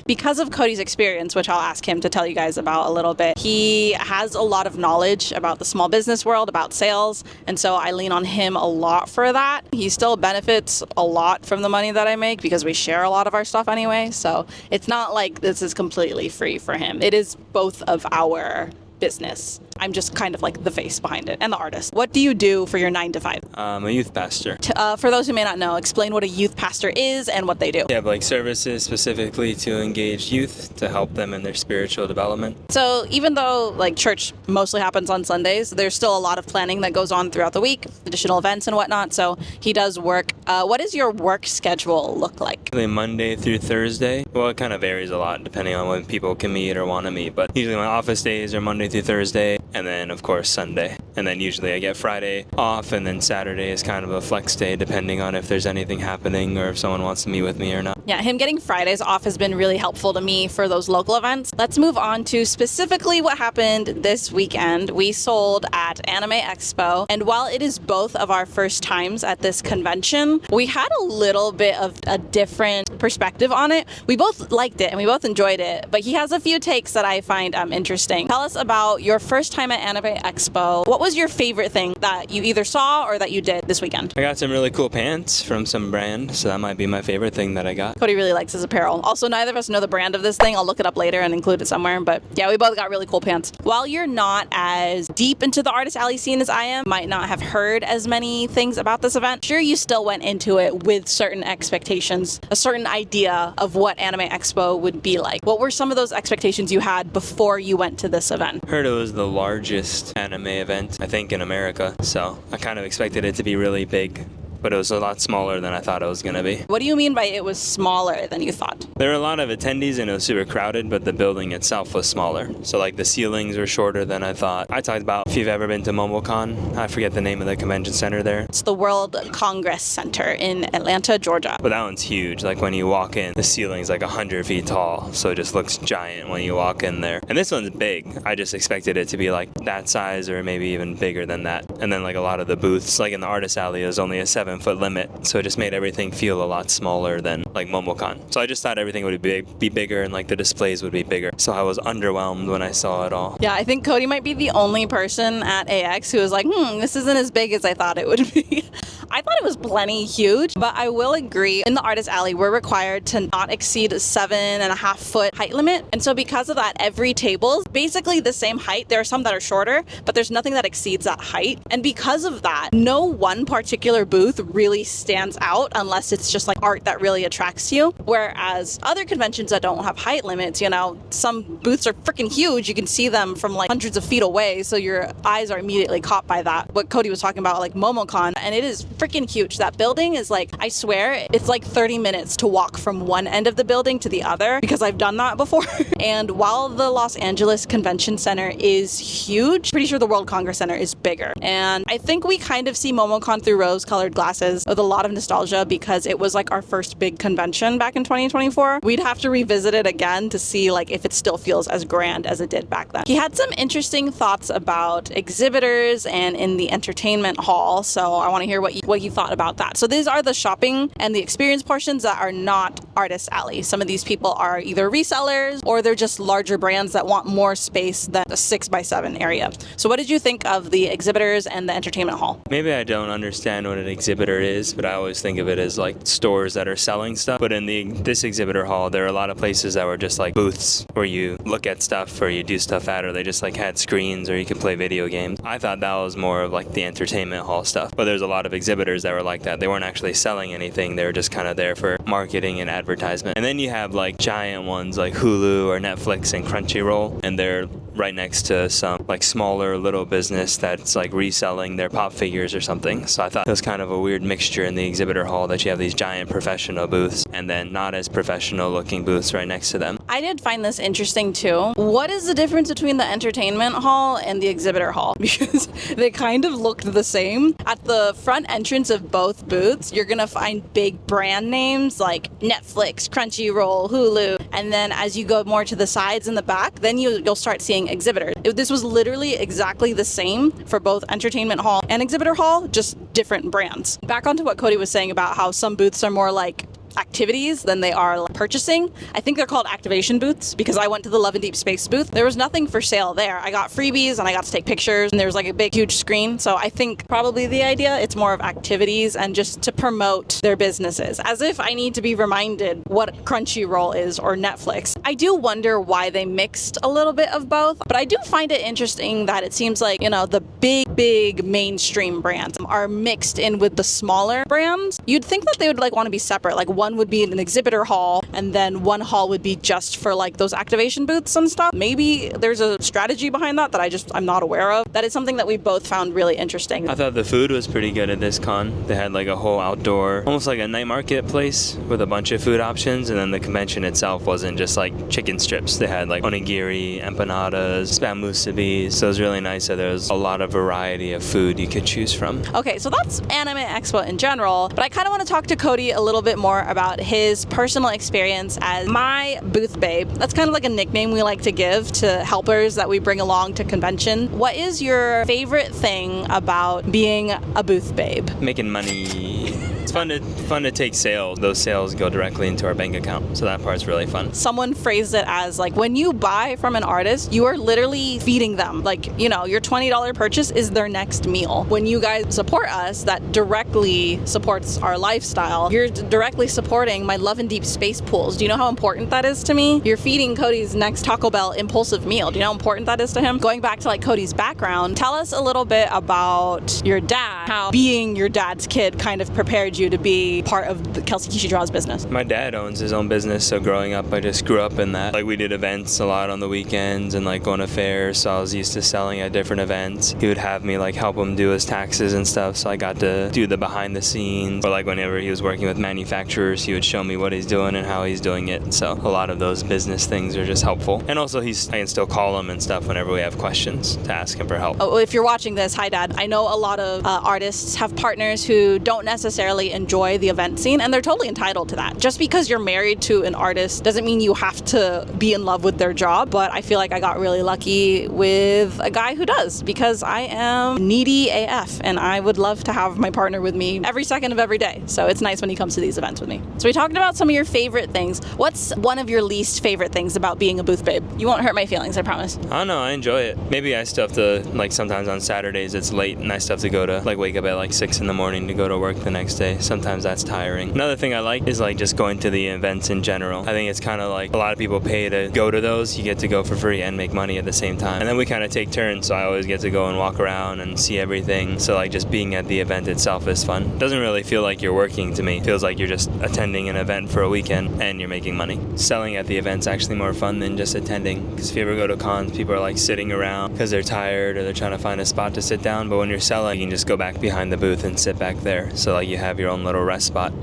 Because of Cody's experience, which I'll ask him to tell you guys about a little bit, he has a lot of knowledge about the small business world, about sales, and so I lean on him a lot for that. He still benefits a lot from the money that I make because we share a lot of our stuff anyway, so it's not like this is completely free for him. It is both of our business. I'm just kind of like the face behind it and the artist. What do you do for your 9 to 5? I'm a youth pastor. For those who may not know, explain what a youth pastor is and what they do. We have like services specifically to engage youth to help them in their spiritual development. So even though like church mostly happens on Sundays, there's still a lot of planning that goes on throughout the week, additional events and whatnot. So he does work. What does your work schedule look like? Monday through Thursday. Well, it kind of varies a lot depending on when people can meet or want to meet. But usually my office days are Monday through Thursday. And then, of course, Sunday. And then usually I get Friday off, and then Saturday is kind of a flex day, depending on if there's anything happening or if someone wants to meet with me or not. Yeah, him getting Fridays off has been really helpful to me for those local events. Let's move on to specifically what happened this weekend. We sold at Anime Expo, and while it is both of our first times at this convention, we had a little bit of a different perspective on it. We both liked it and we both enjoyed it, but he has a few takes that I find interesting. Tell us about your first time at Anime Expo. What was your favorite thing that you either saw or that you did this weekend? I got some really cool pants from some brand, so that might be my favorite thing that I got. Cody really likes his apparel. Also, neither of us know the brand of this thing. I'll look it up later and include it somewhere, but yeah, we both got really cool pants. While you're not as deep into the Artist Alley scene as I am, might not have heard as many things about this event, sure, you still went into it with certain expectations, a certain idea of what Anime Expo would be like. What were some of those expectations you had before you went to this event? Heard it was the largest anime event, I think, in America, so I kind of expected it to be really big, but it was a lot smaller than I thought it was going to be. What do you mean by it was smaller than you thought? There were a lot of attendees and it was super crowded, but the building itself was smaller. So like the ceilings were shorter than I thought. I talked about if you've ever been to MomoCon, I forget the name of the convention center there. It's the World Congress Center in Atlanta, Georgia. But that one's huge. Like when you walk in, the ceiling's like 100 feet tall, so it just looks giant when you walk in there. And this one's big. I just expected it to be like that size or maybe even bigger than that. And then like a lot of the booths, like in the Artist Alley, is only a 7-foot limit. So it just made everything feel a lot smaller than like MomoCon. So I just thought everything would be bigger and like the displays would be bigger. So I was underwhelmed when I saw it all. Yeah, I think Cody might be the only person at AX who was like, this isn't as big as I thought it would be. I thought it was plenty huge, but I will agree, in the Artist Alley, we're required to not exceed a 7.5 foot height limit. And so because of that, every table's basically the same height. There are some that are shorter, but there's nothing that exceeds that height. And because of that, no one particular booth really stands out unless it's just like art that really attracts you. Whereas other conventions that don't have height limits, you know, some booths are freaking huge. You can see them from like hundreds of feet away, so your eyes are immediately caught by that. What Cody was talking about, like MomoCon, and it is freaking huge. That building is like, I swear, it's like 30 minutes to walk from one end of the building to the other, because I've done that before. And while the Los Angeles Convention Center is huge, pretty sure the World Congress Center is bigger. And I think we kind of see MomoCon through rose-colored glasses with a lot of nostalgia because it was like our first big convention back in 2024. We'd have to revisit it again to see like if it still feels as grand as it did back then. He had some interesting thoughts about exhibitors and in the entertainment hall, so I want to hear what you thought about that. So these are the shopping and the experience portions that are not Artist Alley. Some of these people are either resellers or they're just larger brands that want more space than a 6x7 area. So what did you think of the exhibitors and the entertainment hall? Maybe I don't understand what an exhibitor is, but I always think of it as like stores that are selling stuff. But in this exhibitor hall, there are a lot of places that were just like booths where you look at stuff or you do stuff at, or they just like had screens or you could play video games. I thought that was more of like the entertainment hall stuff. But there's a lot of exhibitors that were like that. They weren't actually selling anything. They were just kind of there for marketing and advertisement. And then you have like giant ones like Hulu or Netflix and Crunchyroll, and they're right next to some like smaller little business that's like reselling their pop figures or something. So I thought it was kind of a weird mixture in the exhibitor hall that you have these giant professional booths and then not as professional looking booths right next to them. I did find this interesting too. What is the difference between the entertainment hall and the exhibitor hall? Because they kind of looked the same. At the front entrance of both booths, you're gonna find big brand names like Netflix, Crunchyroll, Hulu, and then as you go more to the sides and the back, then you'll start seeing exhibitors. This was literally exactly the same for both entertainment hall and exhibitor hall, just different brands. Back onto what Cody was saying about how some booths are more like activities than they are like purchasing. I think they're called activation booths because I went to the Love and Deep Space booth. There was nothing for sale there. I got freebies and I got to take pictures and there was like a big huge screen. So I think probably the idea, it's more of activities and just to promote their businesses, as if I need to be reminded what Crunchyroll is or Netflix. I do wonder why they mixed a little bit of both, but I do find it interesting that it seems like, you know, the big mainstream brands are mixed in with the smaller brands. You'd think that they would like want to be separate, like one would be in an exhibitor hall and then one hall would be just for like those activation booths and stuff. Maybe there's a strategy behind that I'm not aware of. That is something that we both found really interesting. I thought the food was pretty good at this con. They had like a whole outdoor, almost like a night market place with a bunch of food options, and then the convention itself wasn't just like chicken strips. They had like onigiri, empanadas, spam musubi. So it was really nice that there was a lot of variety of food you could choose from. Okay, so that's Anime Expo in general, but I kind of want to talk to Cody a little bit more about his personal experience as my booth babe. That's kind of like a nickname we like to give to helpers that we bring along to convention. What is your favorite thing about being a booth babe? Making money. It's fun to take sales. Those sales go directly into our bank account, so that part's really fun. Someone phrased it as like, when you buy from an artist, you are literally feeding them. Like, you know, your $20 purchase is their next meal. When you guys support us, that directly supports our lifestyle. You're directly supporting my Love and Deep Space pools. Do you know how important that is to me? You're feeding Cody's next Taco Bell impulsive meal. Do you know how important that is to him? Going back to like Cody's background, tell us a little bit about your dad, how being your dad's kid kind of prepared you to be part of the Kelsey Kishi Draws business. My dad owns his own business, so growing up, I just grew up in that. Like, we did events a lot on the weekends and like going to fairs, so I was used to selling at different events. He would have me like help him do his taxes and stuff, so I got to do the behind the scenes. Or like whenever he was working with manufacturers, he would show me what he's doing and how he's doing it. So a lot of those business things are just helpful. And also I can still call him and stuff whenever we have questions to ask him for help. Oh, if you're watching this, hi Dad. I know a lot of artists have partners who don't necessarily enjoy the event scene, and they're totally entitled to that. Just because you're married to an artist doesn't mean you have to be in love with their job, but I feel like I got really lucky with a guy who does, because I am needy AF and I would love to have my partner with me every second of every day. So it's nice when he comes to these events with me. So we talked about some of your favorite things. What's one of your least favorite things about being a booth babe? You won't hurt my feelings, I promise. I don't know, I enjoy it. Maybe I still have to, like sometimes on Saturdays it's late and I still have to go to, like wake up at like 6 in the morning to go to work the next day. Sometimes that's tiring. Another thing I like is like just going to the events in general. I think it's kind of like a lot of people pay to go to those. You get to go for free and make money at the same time. And then we kind of take turns, so I always get to go and walk around and see everything. So like just being at the event itself is fun. It doesn't really feel like you're working to me. It feels like you're just attending an event for a weekend and you're making money. Selling at the event's actually more fun than just attending, because if you ever go to cons, people are like sitting around because they're tired or they're trying to find a spot to sit down. But when you're selling, you can just go back behind the booth and sit back there. So like you have your own little rest spot.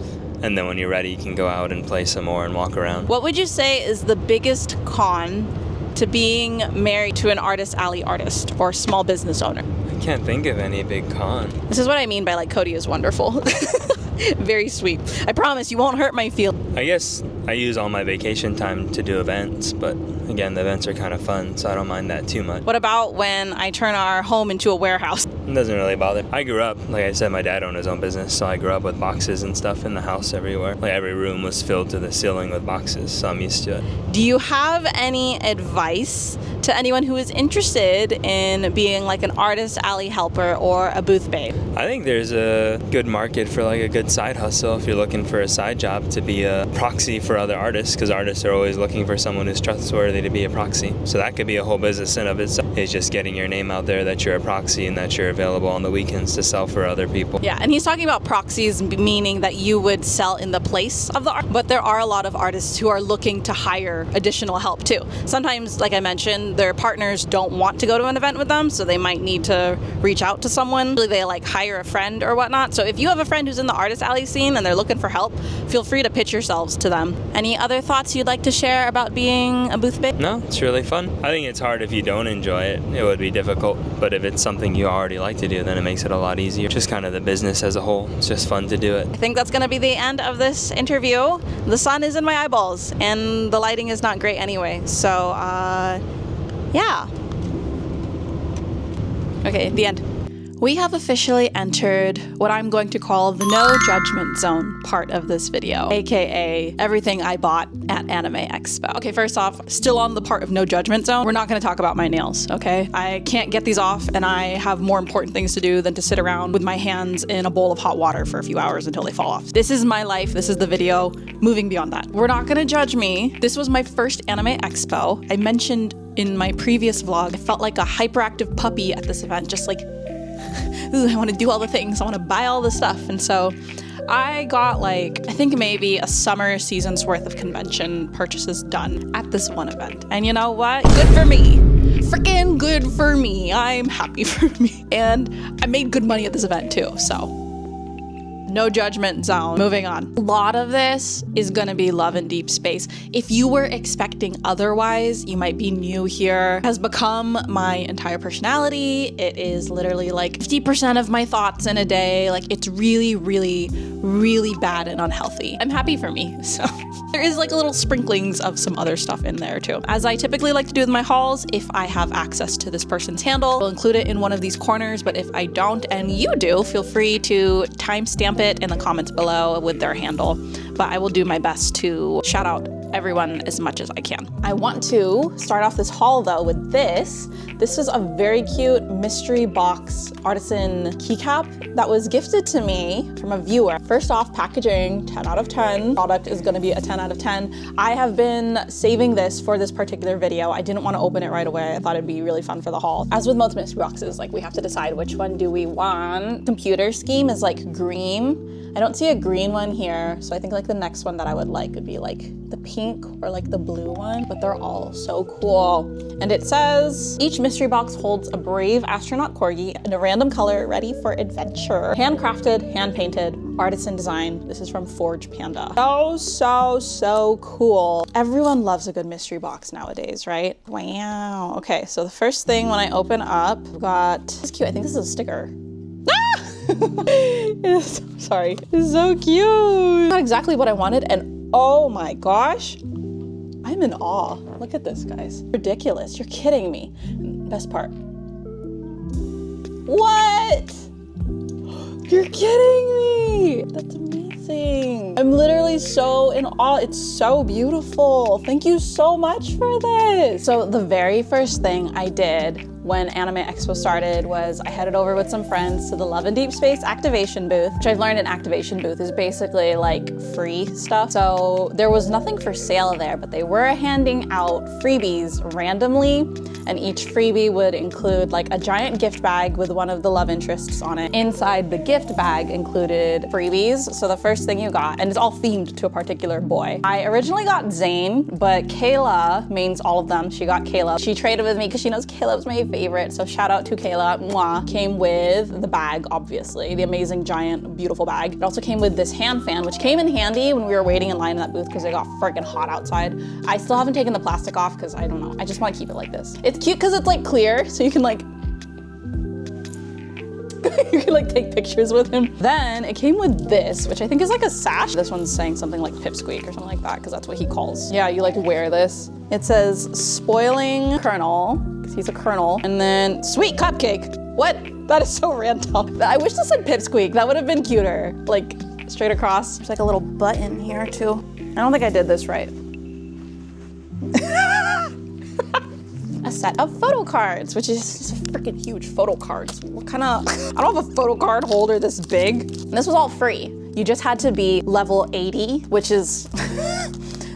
And then when you're ready, you can go out and play some more and walk around. What would you say is the biggest con to being married to an artist alley artist or small business owner? I can't think of any big con. This is what I mean by like Cody is wonderful. Very sweet. I promise you won't hurt my feelings. I guess I use all my vacation time to do events, but again, the events are kind of fun, so I don't mind that too much. What about when I turn our home into a warehouse? It doesn't really bother. I grew up, like I said, my dad owned his own business, so I grew up with boxes and stuff in the house everywhere. Like every room was filled to the ceiling with boxes, so I'm used to it. Do you have any advice to anyone who is interested in being like an artist alley helper or a booth babe? I think there's a good market for like a good side hustle if you're looking for a side job to be a proxy for other artists, because artists are always looking for someone who's trustworthy to be a proxy. So that could be a whole business in of itself. It's just getting your name out there that you're a proxy and that you're available on the weekends to sell for other people. Yeah, and he's talking about proxies, meaning that you would sell in the place of the art. But there are a lot of artists who are looking to hire additional help too. Sometimes, like I mentioned, their partners don't want to go to an event with them, so they might need to reach out to someone. They like hire a friend or whatnot. So if you have a friend who's in the artist alley scene and they're looking for help, feel free to pitch yourselves to them. Any other thoughts you'd like to share about being a booth babe? No, it's really fun. I think it's hard if you don't enjoy it. It would be difficult. But if it's something you already like to do, then it makes it a lot easier. Just kind of the business as a whole. It's just fun to do it. I think that's going to be the end of this interview. The sun is in my eyeballs and the lighting is not great anyway. So, yeah. Okay, the end. We have officially entered what I'm going to call the no judgment zone part of this video, aka everything I bought at Anime Expo. Okay, first off, still on the part of no judgment zone, we're not going to talk about my nails, okay? I can't get these off and I have more important things to do than to sit around with my hands in a bowl of hot water for a few hours until they fall off. This is my life, this is the video. Moving beyond that, we're not going to judge me. This was my first Anime Expo. I mentioned in my previous vlog, I felt like a hyperactive puppy at this event, just like, ooh, I want to do all the things. I want to buy all the stuff. And so I got like, I think maybe a summer season's worth of convention purchases done at this one event. And you know what? Good for me. Freaking good for me. I'm happy for me. And I made good money at this event too. So no judgment zone. Moving on. A lot of this is going to be love and deep space. If you were expecting otherwise, you might be new here. It has become my entire personality. It is literally like 50% of my thoughts in a day. Like it's really, really really bad and unhealthy. I'm happy for me, so. There is like a little sprinklings of some other stuff in there too. As I typically like to do with my hauls, if I have access to this person's handle, I'll include it in one of these corners, but if I don't and you do, feel free to timestamp it in the comments below with their handle. But I will do my best to shout out everyone as much as I can. I want to start off this haul though with this. This is a very cute mystery box artisan keycap that was gifted to me from a viewer. First off, packaging, 10 out of 10. Product is gonna be a 10 out of 10. I have been saving this for this particular video. I didn't want to open it right away. I thought it'd be really fun for the haul. As with most mystery boxes, like we have to decide which one do we want. Computer scheme is like green. I don't see a green one here, so I think like the next one that I would like would be like the pink or like the blue one, but they're all so cool. And it says, each mystery box holds a brave astronaut corgi in a random color ready for adventure. Handcrafted, hand-painted, artisan design. This is from Forge Panda. So cool. Everyone loves a good mystery box nowadays, right? Wow. Okay, so the first thing when I open up, I've got, this is cute, I think this is a sticker. Sorry, it's so cute. Not exactly what I wanted, and oh my gosh, I'm in awe. Look at this, guys. Ridiculous, you're kidding me. Best part. What? You're kidding me. That's amazing. I'm literally so in awe. It's so beautiful. Thank you so much for this. So the very first thing I did when Anime Expo started was I headed over with some friends to the Love and Deep Space activation booth, which I've learned an activation booth is basically like free stuff. So there was nothing for sale there, but they were handing out freebies randomly, and each freebie would include like a giant gift bag with one of the love interests on it. Inside the gift bag included freebies. So the first thing you got, and it's all themed to a particular boy. I originally got Zane, but Kayla mains all of them. She got Kayla. She traded with me because she knows Kayla's my favorite, so shout out to Kayla. Mwah. Came with the bag, obviously, the amazing, giant, beautiful bag. It also came with this hand fan, which came in handy when we were waiting in line in that booth because it got freaking hot outside. I still haven't taken the plastic off because I don't know. I just want to keep it like this. It's cute because it's like clear, so you can like you can like take pictures with him. Then it came with this, which I think is like a sash. This one's saying something like pipsqueak or something like that, because that's what he calls. Yeah, you like wear this. It says spoiling colonel, because he's a colonel. And then sweet cupcake. What? That is so random. I wish this said pipsqueak. That would have been cuter. Like straight across. There's like a little button here too. I don't think I did this right. A set of photo cards, which is just freaking huge photo cards. What kind of, I don't have a photo card holder this big. And this was all free. You just had to be level 80, which is,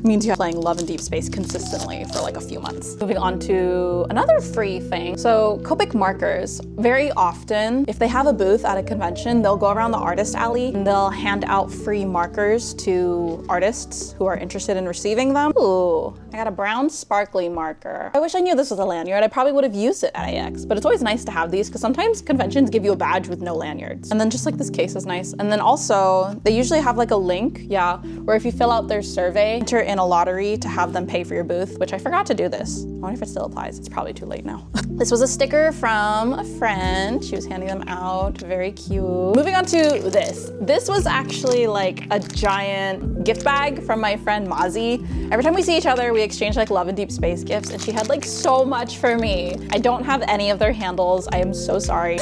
means you're playing Love and Deep Space consistently for like a few months. Moving on to another free thing. So Copic markers, very often, if they have a booth at a convention, they'll go around the artist alley and they'll hand out free markers to artists who are interested in receiving them. Ooh, I got a brown sparkly marker. I wish I knew this was a lanyard. I probably would have used it at AX, but it's always nice to have these because sometimes conventions give you a badge with no lanyards. And then just like this case is nice. And then also, they usually have like a link, yeah, where if you fill out their survey, enter in a lottery to have them pay for your booth, which I forgot to do this. I wonder if it still applies. It's probably too late now. This was a sticker from a friend. She was handing them out, very cute. Moving on to this. This was actually like a giant gift bag from my friend Mozzie. Every time we see each other, we exchange like Love and Deep Space gifts, and she had like so much for me. I don't have any of their handles. I am so sorry.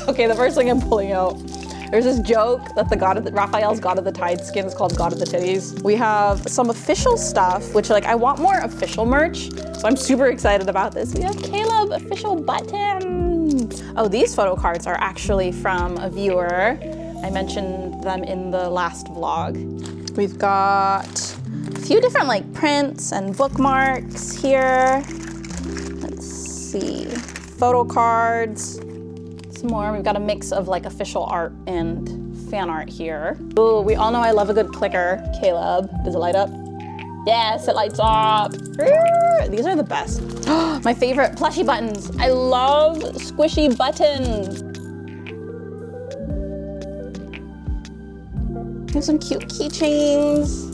Okay, the first thing I'm pulling out. There's this joke that Raphael's God of the Tide skin is called God of the Titties. We have some official stuff, which like I want more official merch, so I'm super excited about this. We have Caleb official buttons. Oh, these photo cards are actually from a viewer. I mentioned them in the last vlog. We've got a few different like prints and bookmarks here. Let's see, photo cards. Some more. We've got a mix of like official art and fan art here. Ooh, we all know I love a good clicker. Caleb, does it light up? Yes, it lights up. These are the best. My favorite, plushy buttons. I love squishy buttons. Here's some cute keychains.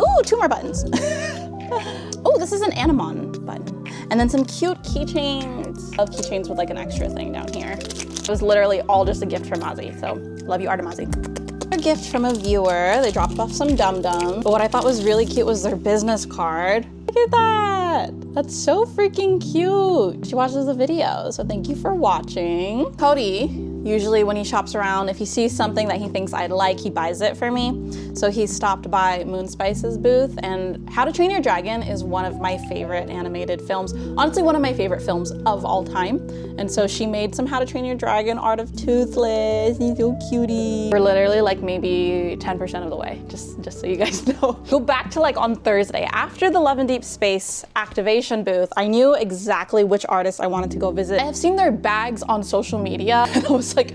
Ooh, 2 more buttons. Oh, this is an Animon button. And then some cute keychains. I love keychains with like an extra thing down here. It was literally all just a gift from Mozzie, so love you, Artemazzi. A gift from a viewer. They dropped off some dum-dum. But what I thought was really cute was their business card. Look at that. That's so freaking cute. She watches the video, so thank you for watching. Cody, usually when he shops around, if he sees something that he thinks I'd like, he buys it for me. So he stopped by Moonspice's booth, and How to Train Your Dragon is one of my favorite animated films. Honestly, one of my favorite films of all time. And so she made some How to Train Your Dragon art of Toothless. He's so cutie. We're literally like maybe 10% of the way, just so you guys know. Go back to like on Thursday. After the Love and Deep Space activation booth, I knew exactly which artists I wanted to go visit. I have seen their bags on social media, and I was like,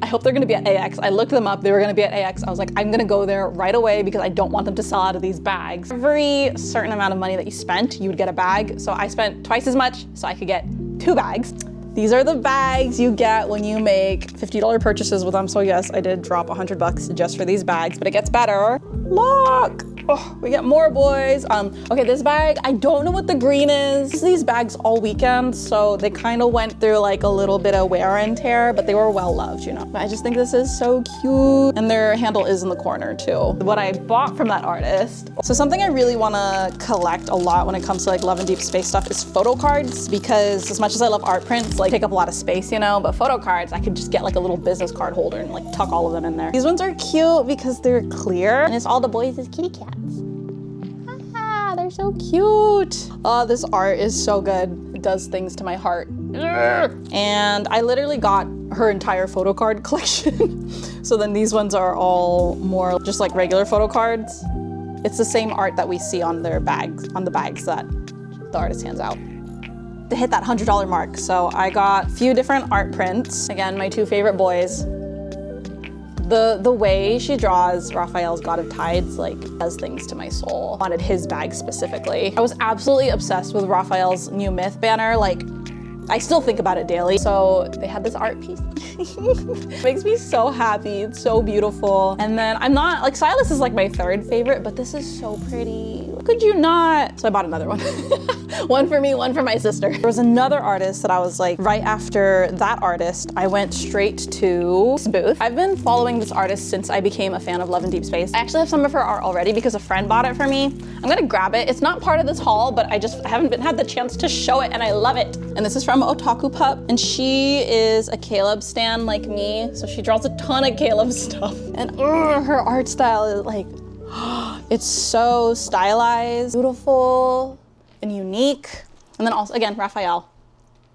I hope they're gonna be at AX. I looked them up, they were gonna be at AX. I was like, I'm gonna go there right away because I don't want them to sell out of these bags. Every certain amount of money that you spent, you would get a bag. So I spent twice as much so I could get 2 bags. These are the bags you get when you make $50 purchases with them. So yes, I did drop $100 just for these bags, but it gets better. Look! Oh, we get more boys. Okay, this bag, I don't know what the green is. These bags all weekend, so they kind of went through like a little bit of wear and tear, but they were well loved, you know. I just think this is so cute. And their handle is in the corner too. What I bought from that artist. So something I really want to collect a lot when it comes to like Love and Deep Space stuff is photo cards, because as much as I love art prints, like take up a lot of space, you know, but photo cards, I could just get like a little business card holder and like tuck all of them in there. These ones are cute because they're clear and it's all the boys' kitty cats. They're so cute. Oh, this art is so good. It does things to my heart. And I literally got her entire photo card collection. So then these ones are all more just like regular photo cards. It's the same art that we see on their bags, on the bags that the artist hands out. To hit that $100 mark. So I got a few different art prints. Again, my 2 favorite boys. The way she draws Raphael's God of Tides like does things to my soul. I wanted his bag specifically. I was absolutely obsessed with Raphael's new myth banner. Like, I still think about it daily. So they had this art piece. It makes me so happy. It's so beautiful. And then I'm not, like Silas is like my 3rd favorite, but this is so pretty. Could you not? So I bought another one. One for me, one for my sister. There was another artist that I was like, right after that artist, I went straight to this booth. I've been following this artist since I became a fan of Love and Deep Space. I actually have some of her art already because a friend bought it for me. I'm gonna grab it. It's not part of this haul, but I haven't had the chance to show it and I love it. And this is from Otaku Pup, and she is a Caleb stan like me, so she draws a ton of Caleb stuff. And her art style is like, it's so stylized, beautiful, and unique. And then also, again, Raphael.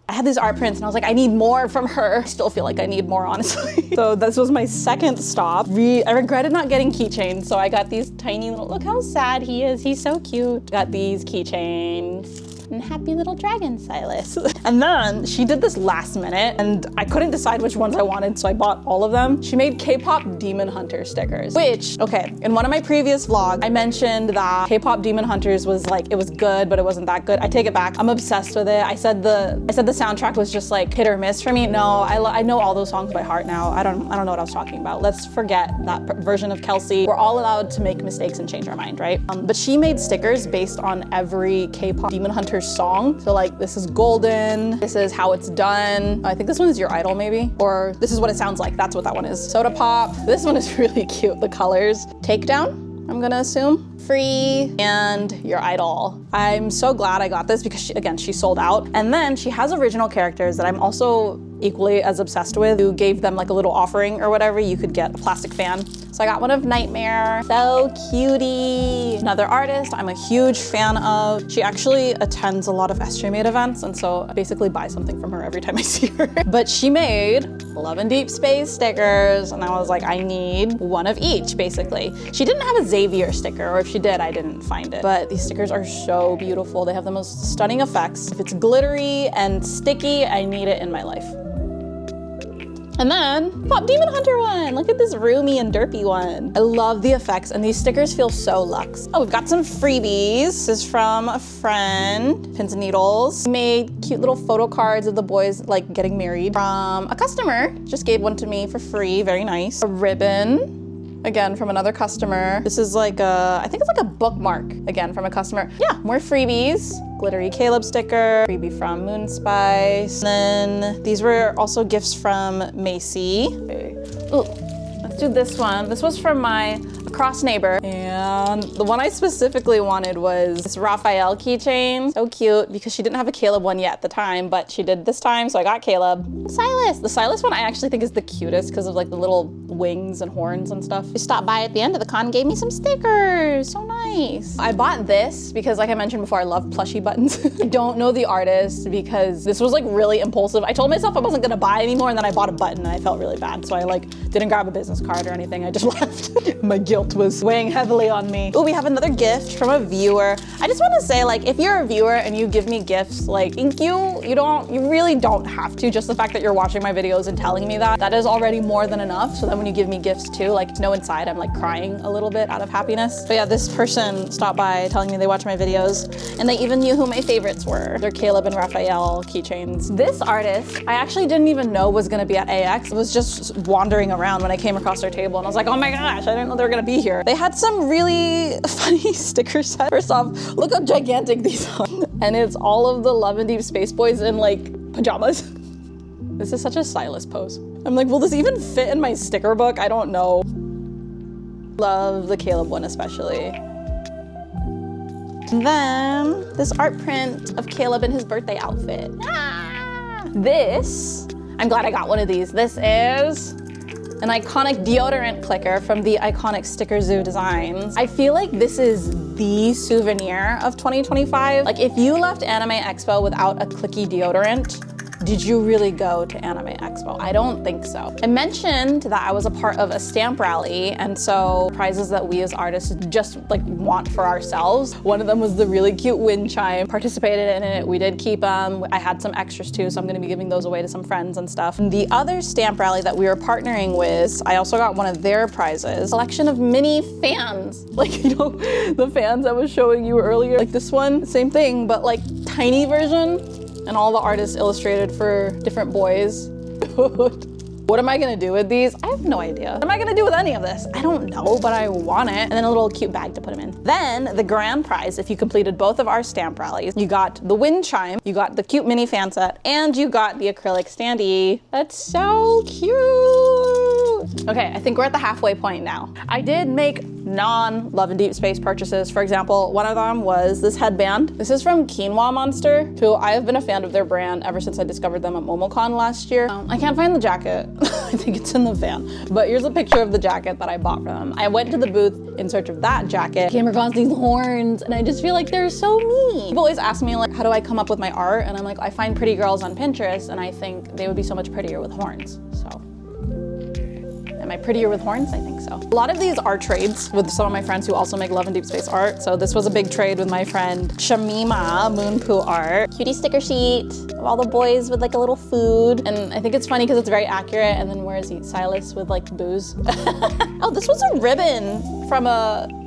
I had these art prints and I was like, I need more from her. I still feel like I need more, honestly. So this was my 2nd stop. I regretted not getting keychains, so I got these tiny little, look how sad he is. He's so cute. Got these keychains. And happy little dragon, Silas. And then she did this last minute and I couldn't decide which ones I wanted, so I bought all of them. She made K-pop Demon Hunter stickers, which, okay, in one of my previous vlogs, I mentioned that K-pop Demon Hunters was like, it was good, but it wasn't that good. I take it back. I'm obsessed with it. I said the soundtrack was just like hit or miss for me. No, I know all those songs by heart now. I don't know what I was talking about. Let's forget that version of Kelsey. We're all allowed to make mistakes and change our mind, right? But she made stickers based on every K-pop Demon Hunter song. So like, this is Golden, this is How It's Done. I think this one is Your Idol maybe, or This Is What It Sounds Like. That's what that one is. Soda Pop. This one is really cute, the colors. Takedown, I'm gonna assume. Free, and Your Idol. I'm so glad I got this because she sold out. And then she has original characters that I'm also equally as obsessed with, who gave them like a little offering or whatever. You could get a plastic fan. So I got one of Nightmare. So cutie. Another artist I'm a huge fan of. She actually attends a lot of SJMade events, and so I basically buy something from her every time I see her. But she made Love and Deep Space stickers, and I was like, I need one of each, basically. She didn't have a Xavier sticker, or if she did, I didn't find it. But these stickers are so beautiful. They have the most stunning effects. If it's glittery and sticky, I need it in my life. And then, Pop Demon Hunter one. Look at this roomy and derpy one. I love the effects, and these stickers feel so luxe. Oh, we've got some freebies. This is from a friend, Pins and Needles. Made cute little photo cards of the boys like getting married. From a customer, just gave one to me for free, very nice. A ribbon, again, from another customer. This is like I think it's like a bookmark, again, from a customer. Yeah, more freebies. Glittery Caleb sticker, freebie from Moonspice. And then these were also gifts from Macy. Okay. Ooh, let's do this one. This was from my across neighbor. And the one I specifically wanted was this Raphael keychain. So cute because she didn't have a Caleb one yet at the time, but she did this time, so I got Caleb. Silas. The Silas one I actually think is the cutest because of like the little wings and horns and stuff. She stopped by at the end of the con, gave me some stickers. So nice. I bought this because like I mentioned before, I love plushie buttons. I don't know the artist because this was like really impulsive. I told myself I wasn't gonna buy anymore and then I bought a button and I felt really bad. So I like didn't grab a business card or anything. I just left. My guilt was weighing heavily on me. Oh, we have another gift from a viewer. I just want to say, like, if you're a viewer and you give me gifts, like, thank you. You really don't have to. Just the fact that you're watching my videos and telling me that is already more than enough. So then when you give me gifts too, like, know inside I'm like crying a little bit out of happiness. But yeah, this person stopped by telling me they watch my videos and they even knew who my favorites were. They're Caleb and Raphael keychains. This artist, I actually didn't even know was gonna be at AX. I was just wandering around when I came across their table and I was like, oh my gosh, I didn't know they were gonna be here. They had some really funny sticker set. First off, look how gigantic these are. And it's all of the Love and Deep Space Boys in like pajamas. This is such a Silas pose. I'm like, will this even fit in my sticker book? I don't know. Love the Caleb one especially. And then this art print of Caleb in his birthday outfit. This, I'm glad I got one of these. This is an iconic deodorant clicker from the iconic Sticker Zoo designs. I feel like this is the souvenir of 2025. Like if you left Anime Expo without a clicky deodorant, did you really go to Anime Expo? I don't think so. I mentioned that I was a part of a stamp rally, and so prizes that we as artists just like want for ourselves. One of them was the really cute wind chime. Participated in it, we did keep them. I had some extras too, so I'm gonna be giving those away to some friends and stuff. And the other stamp rally that we were partnering with, I also got one of their prizes. A collection of mini fans. Like, you know, the fans I was showing you earlier. Like this one, same thing, but like tiny version. And all the artists illustrated for different boys. What am I gonna do with these? I have no idea. What am I gonna do with any of this? I don't know, but I want it. And then a little cute bag to put them in. Then the grand prize, if you completed both of our stamp rallies, you got the wind chime, you got the cute mini fan set, and you got the acrylic standee. That's so cute. Okay, I think we're at the halfway point now. I did make non-Love and Deep Space purchases. For example, one of them was this headband. This is from Quinoa Monster, who I have been a fan of their brand ever since I discovered them at MomoCon last year. I can't find the jacket. I think it's in the van. But here's a picture of the jacket that I bought from them. I went to the booth in search of that jacket. Came across these horns, and I just feel like they're so me. People always ask me, like, how do I come up with my art? And I'm like, I find pretty girls on Pinterest, and I think they would be so much prettier with horns. So. Am I prettier with horns? I think so. A lot of these are trades with some of my friends who also make Love and Deep Space art. So this was a big trade with my friend Shamima Moonpoo Art. Cutie sticker sheet of all the boys with like a little food. And I think it's funny because it's very accurate. And then where's he? Silas with like booze. Oh, this was a ribbon from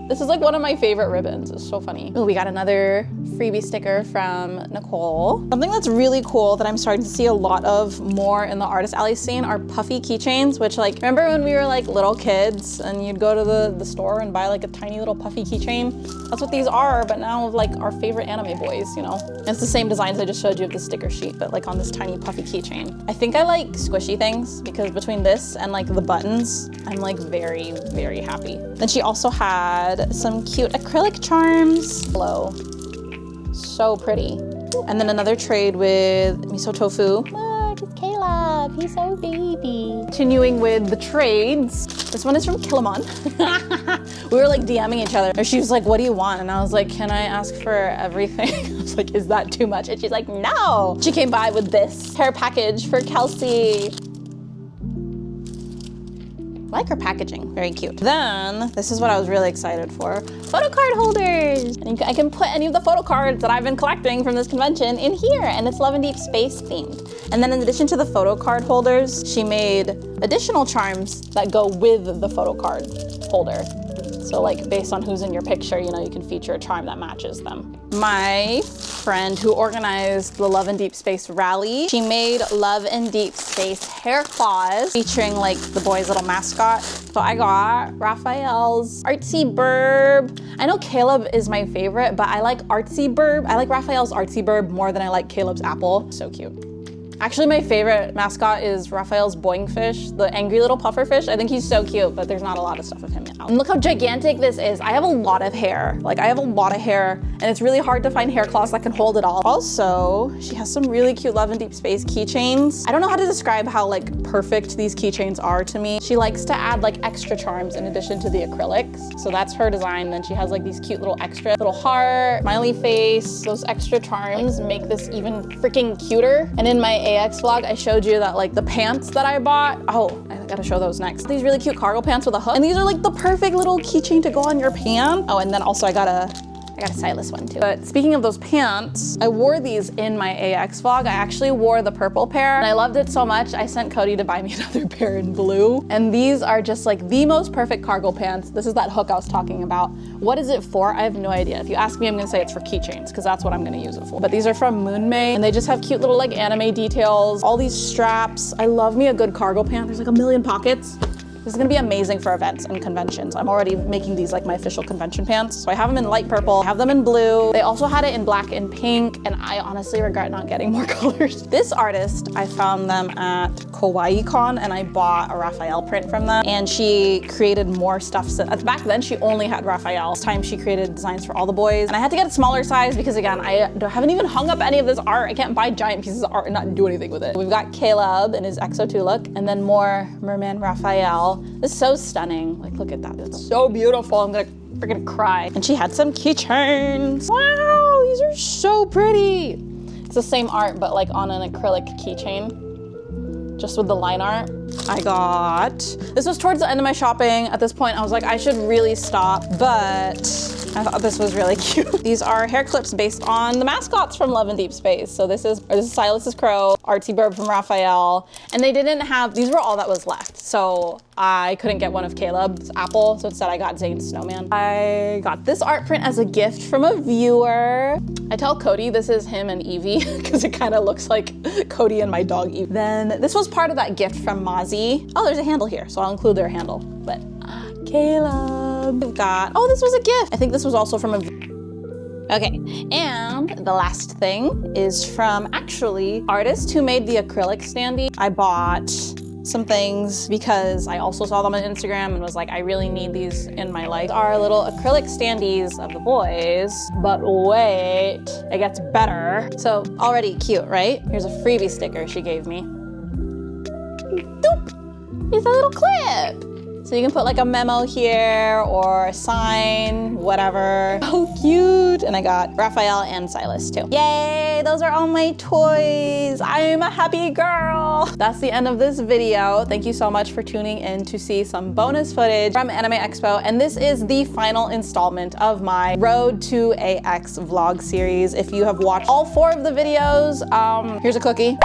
this is like one of my favorite ribbons. It's so funny. Oh, we got another freebie sticker from Nicole. Something that's really cool that I'm starting to see a lot of more in the artist alley scene are puffy keychains, which like, remember when we were like little kids and you'd go to the store and buy like a tiny little puffy keychain? That's what these are, but now of like our favorite anime boys, you know? And it's the same designs I just showed you of the sticker sheet, but like on this tiny puffy keychain. I think I like squishy things because between this and like the buttons, I'm like very, very happy. Then she also had some cute acrylic charms. Hello. So pretty. And then another trade with miso tofu. Look, it's Caleb. He's so baby. Continuing with the trades. This one is from Kilamon. We were like DMing each other. She was like, what do you want? And I was like, can I ask for everything? I was like, is that too much? And she's like, no. She came by with this care package for Kelsey. I like her packaging, very cute. Then, this is what I was really excited for. Photo card holders. And I can put any of the photo cards that I've been collecting from this convention in here, and it's Love and Deep Space themed. And then in addition to the photo card holders, she made additional charms that go with the photo card holder. So like based on who's in your picture, you know, you can feature a charm that matches them. My friend who organized the Love and Deep Space rally, she made Love and Deep Space hair claws featuring like the boys' little mascot. So I got Raphael's Artsy Burb. I know Caleb is my favorite, but I like Artsy Burb. I like Raphael's Artsy Burb more than I like Caleb's apple. So cute. Actually, my favorite mascot is Raphael's boing fish, the angry little puffer fish. I think he's so cute, but there's not a lot of stuff of him yet. And look how gigantic this is. I have a lot of hair. Like, I have a lot of hair, and it's really hard to find hair cloths that can hold it all. Also, she has some really cute Love in Deep Space keychains. I don't know how to describe how like perfect these keychains are to me. She likes to add like extra charms in addition to the acrylics. So that's her design. Then she has like these cute little extra little heart, smiley face. Those extra charms make this even freaking cuter. And in my AX vlog, I showed you that like the pants that I bought. Oh, I gotta show those next. These really cute cargo pants with a hook. And these are like the perfect little keychain to go on your pant. Oh, and then also I got a stylus one too. But speaking of those pants, I wore these in my AX vlog. I actually wore the purple pair and I loved it so much, I sent Cody to buy me another pair in blue. And these are just like the most perfect cargo pants. This is that hook I was talking about. What is it for? I have no idea. If you ask me, I'm gonna say it's for keychains because that's what I'm gonna use it for. But these are from Moonmay and they just have cute little like anime details, all these straps. I love me a good cargo pant. There's like a million pockets. This is gonna be amazing for events and conventions. I'm already making these like my official convention pants. So I have them in light purple, I have them in blue. They also had it in black and pink, and I honestly regret not getting more colors. This artist, I found them at Kawaii Con and I bought a Raphael print from them. And she created more stuff. Back then, she only had Raphael. This time she created designs for all the boys. And I had to get a smaller size because again, I haven't even hung up any of this art. I can't buy giant pieces of art and not do anything with it. We've got Caleb in his Exo 2 look, and then more Merman Raphael. This is so stunning. Like, look at that. It's so beautiful. I'm gonna freaking cry. And she had some keychains. Wow, these are so pretty. It's the same art, but like on an acrylic keychain, just with the line art. This was towards the end of my shopping. At this point, I was like, I should really stop, but I thought this was really cute. These are hair clips based on the mascots from Love in Deep Space. So this is Silas's crow, Artsy Bird from Raphael, and they didn't have, these were all that was left. So I couldn't get one of Caleb's apple, so instead I got Zane's snowman. I got this art print as a gift from a viewer. I tell Cody this is him and Evie because it kind of looks like Cody and my dog Evie. Then this was part of that gift from Mozzie. Oh, there's a handle here, so I'll include their handle. But Caleb, we've got, oh, this was a gift. I think this was also from a okay, and the last thing is from actually artist who made the acrylic standee. I bought some things because I also saw them on Instagram and was like, I really need these in my life. Our little acrylic standees of the boys, but wait, it gets better. So already cute, right? Here's a freebie sticker she gave me. Doop! It's a little clip. So you can put like a memo here or a sign, whatever. Oh, cute. And I got Raphael and Silas too. Yay, those are all my toys. I'm a happy girl. That's the end of this video. Thank you so much for tuning in to see some bonus footage from Anime Expo. And this is the final installment of my Road to AX vlog series. If you have watched all 4 of the videos, here's a cookie.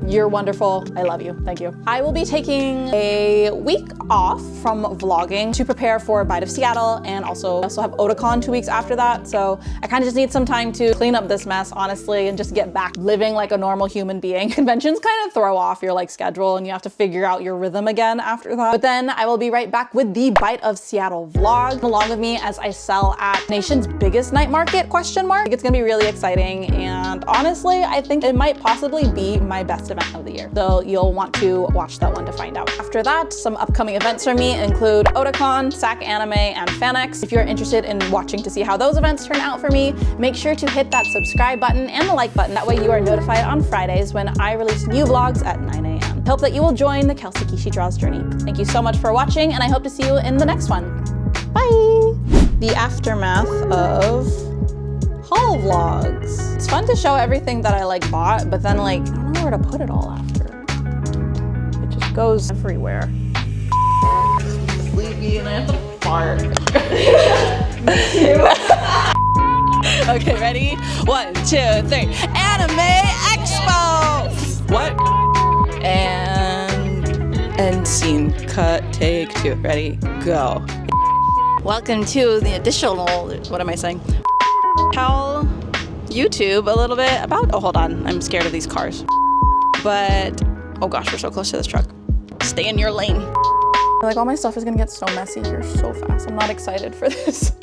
You're wonderful. I love you. Thank you. I will be taking a week off from vlogging to prepare for Bite of Seattle, and also have Otakon 2 weeks after that. So I kind of just need some time to clean up this mess, honestly, and just get back living like a normal human being. Conventions kind of throw off your like schedule and you have to figure out your rhythm again after that. But then I will be right back with the Bite of Seattle vlog along with me as I sell at nation's biggest night market, question mark. It's gonna be really exciting, and honestly, I think it might possibly be my best event of the year. So you'll want to watch that one to find out. After that, some upcoming events for me include Otakon, SAC Anime, and FanX. If you're interested in watching to see how those events turn out for me, make sure to hit that subscribe button and the like button. That way you are notified on Fridays when I release new vlogs at 9 a.m. Hope that you will join the Kelsey Kishi Draws journey. Thank you so much for watching, and I hope to see you in the next one. Bye! The aftermath of haul vlogs. It's fun to show everything that I like bought, but then like, I don't know where to put it all after. It just goes everywhere. Sleepy and I have to fart. Okay, ready? 1, 2, 3. Anime Expo! What? And scene. Cut, take 2. Ready, go. Welcome to the additional, what am I saying? Tell YouTube a little bit about, oh, hold on, I'm scared of these cars. But, oh gosh, we're so close to this truck. Stay in your lane. Like, all my stuff is gonna get so messy here so fast. I'm not excited for this.